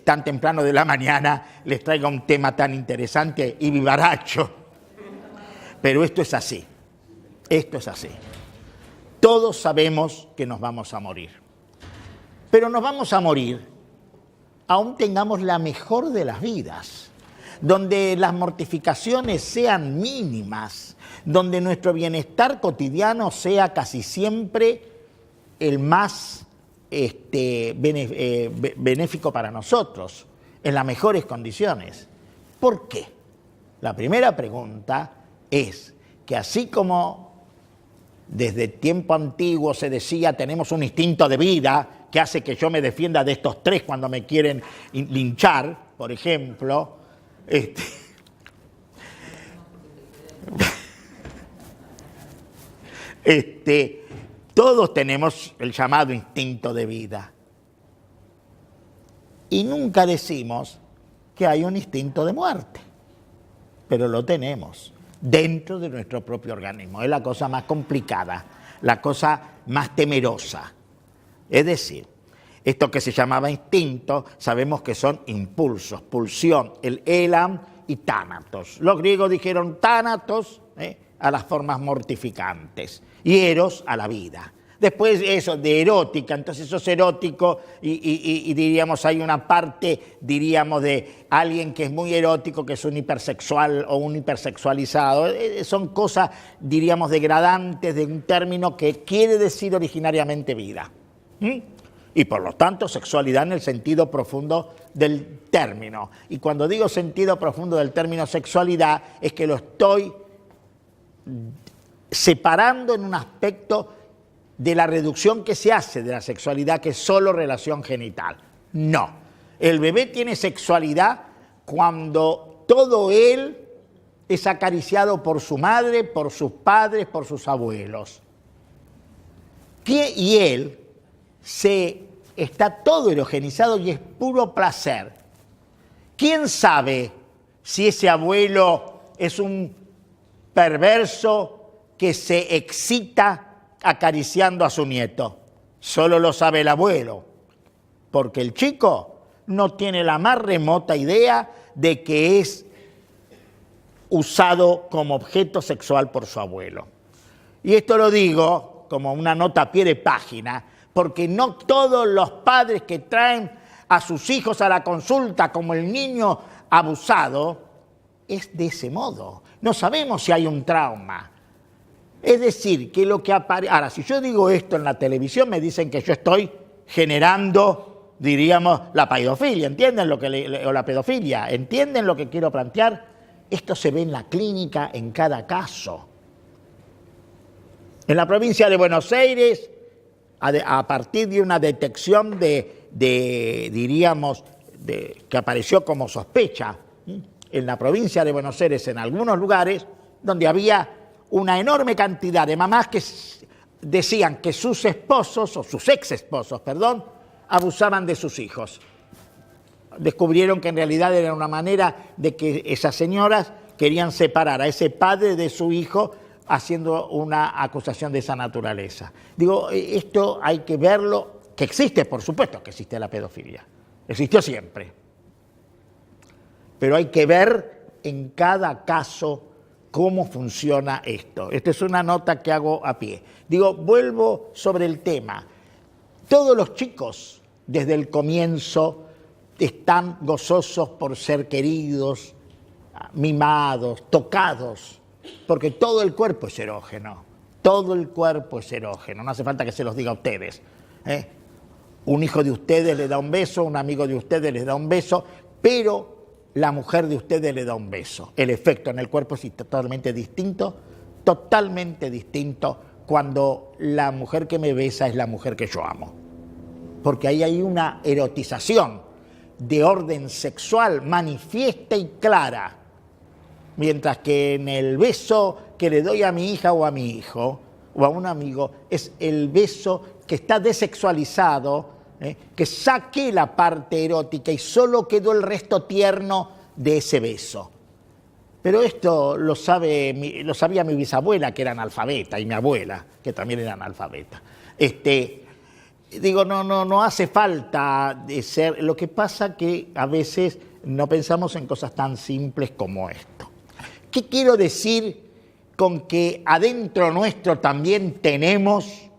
tan temprano de la mañana les traiga un tema tan interesante y vivaracho, Pero esto es así. Esto es así. Todos sabemos que nos vamos a morir. Pero nos vamos a morir aún tengamos la mejor de las vidas, donde las mortificaciones sean mínimas, donde nuestro bienestar cotidiano sea casi siempre el más benéfico para nosotros, en las mejores condiciones. ¿Por qué? La primera pregunta es que así como desde tiempo antiguo se decía tenemos un instinto de vida que hace que yo me defienda de estos tres cuando me quieren linchar, por ejemplo, todos tenemos el llamado instinto de vida. Y nunca decimos que hay un instinto de muerte, pero lo tenemos dentro de nuestro propio organismo. Es la cosa más complicada, la cosa más temerosa. Es decir, esto que se llamaba instinto, sabemos que son impulsos, pulsión, el elam y tánatos. Los griegos dijeron tánatos a las formas mortificantes y eros a la vida. Después eso de erótica, entonces eso es erótico y diríamos hay una parte, diríamos, de alguien que es muy erótico, que es un hipersexual o un hipersexualizado. Son cosas, diríamos, degradantes de un término que quiere decir originariamente vida. Y por lo tanto sexualidad en el sentido profundo del término. Y cuando digo sentido profundo del término sexualidad es que lo estoy separando en un aspecto de la reducción que se hace de la sexualidad, que es solo relación genital. No. El bebé tiene sexualidad cuando todo él es acariciado por su madre, por sus padres, por sus abuelos. Y él está todo erogenizado y es puro placer. ¿Quién sabe si ese abuelo es un perverso que se excita acariciando a su nieto? Solo lo sabe el abuelo, porque el chico no tiene la más remota idea de que es usado como objeto sexual por su abuelo. Y esto lo digo como una nota a pie de página, porque no todos los padres que traen a sus hijos a la consulta como el niño abusado es de ese modo. No sabemos si hay un trauma. Es decir, que lo que aparece... Ahora, si yo digo esto en la televisión, me dicen que yo estoy generando, diríamos, la pedofilia. ¿Entienden lo que o la pedofilia? ¿Entienden lo que quiero plantear? Esto se ve en la clínica en cada caso. En la provincia de Buenos Aires, a partir de una detección diríamos, que apareció como sospecha, en la provincia de Buenos Aires, en algunos lugares, donde había una enorme cantidad de mamás que decían que sus esposos, o sus ex esposos, perdón, abusaban de sus hijos. Descubrieron que en realidad era una manera de que esas señoras querían separar a ese padre de su hijo haciendo una acusación de esa naturaleza. Digo, esto hay que verlo, que existe, por supuesto que existe la pedofilia, existió siempre, pero hay que ver en cada caso cómo funciona esto. Esta es una nota que hago a pie. Digo, vuelvo sobre el tema. Todos los chicos, desde el comienzo, están gozosos por ser queridos, mimados, tocados, porque todo el cuerpo es erógeno. Todo el cuerpo es erógeno. No hace falta que se los diga a ustedes. Un hijo de ustedes le da un beso, un amigo de ustedes les da un beso, pero la mujer de ustedes le da un beso. El efecto en el cuerpo es totalmente distinto cuando la mujer que me besa es la mujer que yo amo. Porque ahí hay una erotización de orden sexual manifiesta y clara. Mientras que en el beso que le doy a mi hija o a mi hijo o a un amigo es el beso que está desexualizado, que saqué la parte erótica y solo quedó el resto tierno de ese beso. Pero esto lo sabía mi bisabuela, que era analfabeta, y mi abuela, que también era analfabeta. Digo, no hace falta de ser... Lo que pasa que a veces no pensamos en cosas tan simples como esto. ¿Qué quiero decir con que adentro nuestro también tenemos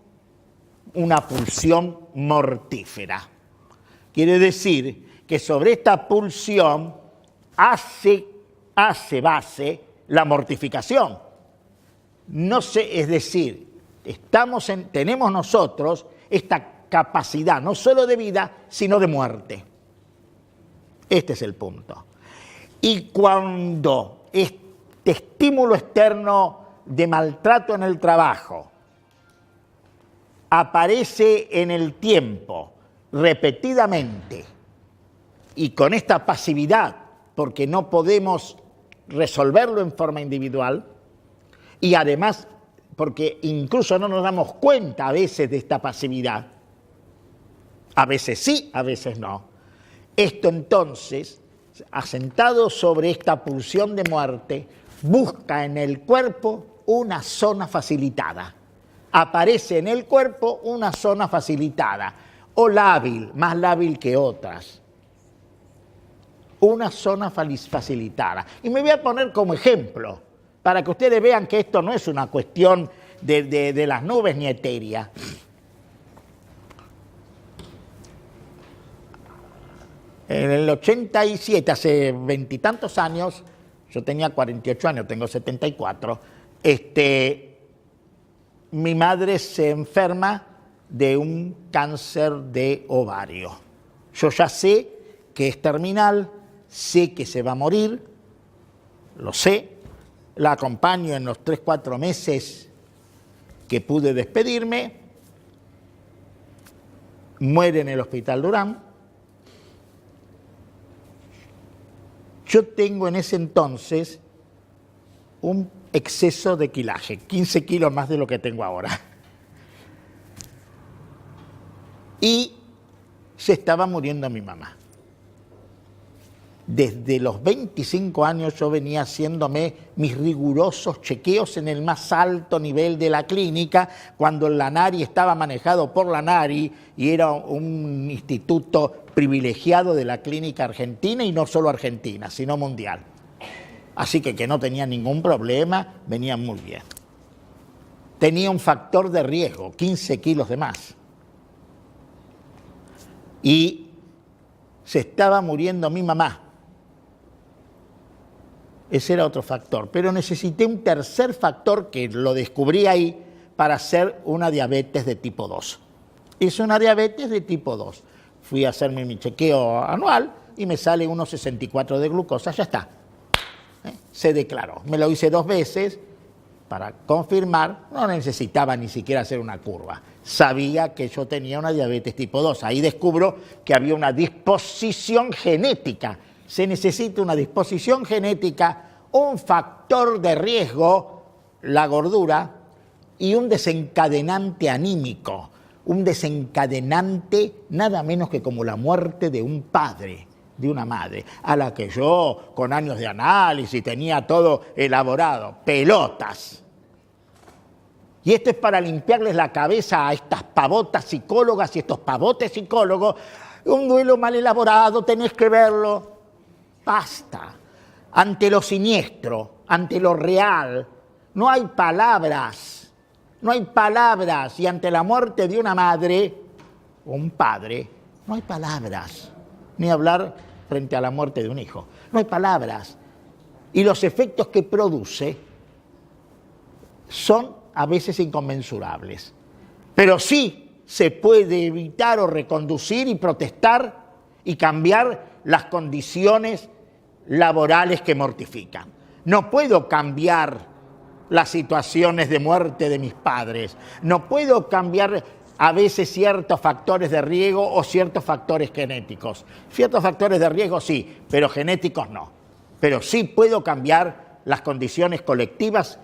una pulsión mortífera. Quiere decir que sobre esta pulsión hace base la mortificación. No sé, es decir, tenemos nosotros esta capacidad no solo de vida, sino de muerte. Este es el punto. Y cuando este estímulo externo de maltrato en el trabajo aparece en el tiempo repetidamente y con esta pasividad, porque no podemos resolverlo en forma individual, y además porque incluso no nos damos cuenta a veces de esta pasividad, a veces sí, a veces no. Esto entonces, asentado sobre esta pulsión de muerte, busca en el cuerpo una zona facilitada. Aparece en el cuerpo una zona facilitada, o lábil, más lábil que otras. Una zona facilitada. Y me voy a poner como ejemplo, para que ustedes vean que esto no es una cuestión de las nubes ni etérea. En el 87, hace 20 y tantos años, yo tenía 48 años, tengo 74, mi madre se enferma de un cáncer de ovario. Yo ya sé que es terminal, sé que se va a morir, lo sé, la acompaño en los 3-4 meses que pude despedirme, muere en el Hospital Durán. Yo tengo en ese entonces un exceso de quilaje, 15 kilos más de lo que tengo ahora. Y se estaba muriendo mi mamá. Desde los 25 años yo venía haciéndome mis rigurosos chequeos en el más alto nivel de la clínica, cuando el LANARI estaba manejado por LANARI y era un instituto privilegiado de la clínica argentina, y no solo argentina, sino mundial. Así que no tenía ningún problema, venía muy bien. Tenía un factor de riesgo, 15 kilos de más. Y se estaba muriendo mi mamá. Ese era otro factor, pero necesité un tercer factor que lo descubrí ahí para hacer una diabetes de tipo 2. Hice una diabetes de tipo 2. Fui a hacerme mi chequeo anual y me sale 1,64 de glucosa, ya está. Se declaró. Me lo hice 2 veces para confirmar, no necesitaba ni siquiera hacer una curva. Sabía que yo tenía una diabetes tipo 2. Ahí descubro que había una disposición genética. Se necesita una disposición genética, un factor de riesgo, la gordura, y un desencadenante anímico, un desencadenante nada menos que como la muerte de un padre, de una madre, a la que yo, con años de análisis, tenía todo elaborado, pelotas. Y esto es para limpiarles la cabeza a estas pavotas psicólogas y estos pavotes psicólogos. Un duelo mal elaborado, tenés que verlo. Basta. Ante lo siniestro, ante lo real, no hay palabras. No hay palabras. Y ante la muerte de una madre o un padre, no hay palabras. Ni hablar frente a la muerte de un hijo. No hay palabras. Y los efectos que produce son a veces inconmensurables. Pero sí se puede evitar o reconducir y protestar y cambiar las condiciones laborales que mortifican. No puedo cambiar las situaciones de muerte de mis padres. No puedo cambiar a veces ciertos factores de riesgo o ciertos factores genéticos. Ciertos factores de riesgo sí, pero genéticos no. Pero sí puedo cambiar las condiciones colectivas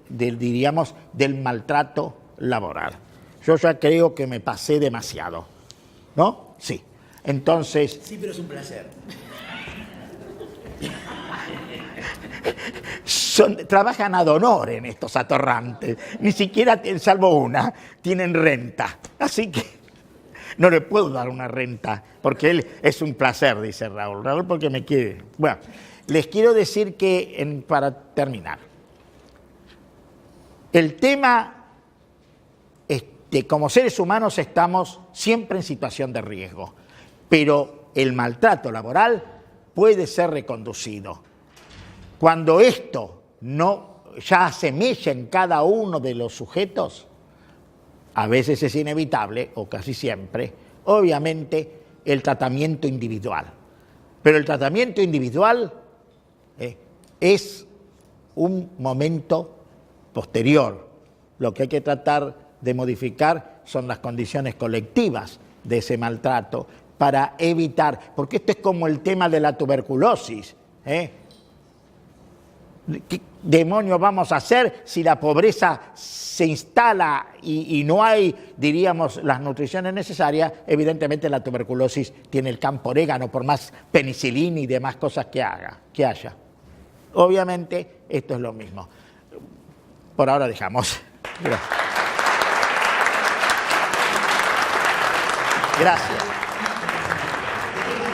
diríamos, del maltrato laboral. Yo ya creo que me pasé demasiado, ¿no? Sí. Entonces... Sí, pero es un placer. Trabajan ad honorem estos atorrantes. Ni siquiera, salvo una, tienen renta. Así que no le puedo dar una renta, porque él es un placer, dice Raúl. Raúl porque me quiere. Bueno, les quiero decir que, para terminar, El tema, como seres humanos estamos siempre en situación de riesgo, pero el maltrato laboral puede ser reconducido. Cuando esto no ya se mella en cada uno de los sujetos, a veces es inevitable, o casi siempre, obviamente, el tratamiento individual. Pero el tratamiento individual es un momento posterior. Lo que hay que tratar de modificar son las condiciones colectivas de ese maltrato para evitar, porque esto es como el tema de la tuberculosis. ¿Qué demonios vamos a hacer si la pobreza se instala y no hay, diríamos, las nutriciones necesarias? Evidentemente la tuberculosis tiene el campo orégano, por más penicilina y demás cosas que haya. Obviamente esto es lo mismo. Por ahora dejamos. Gracias. Gracias.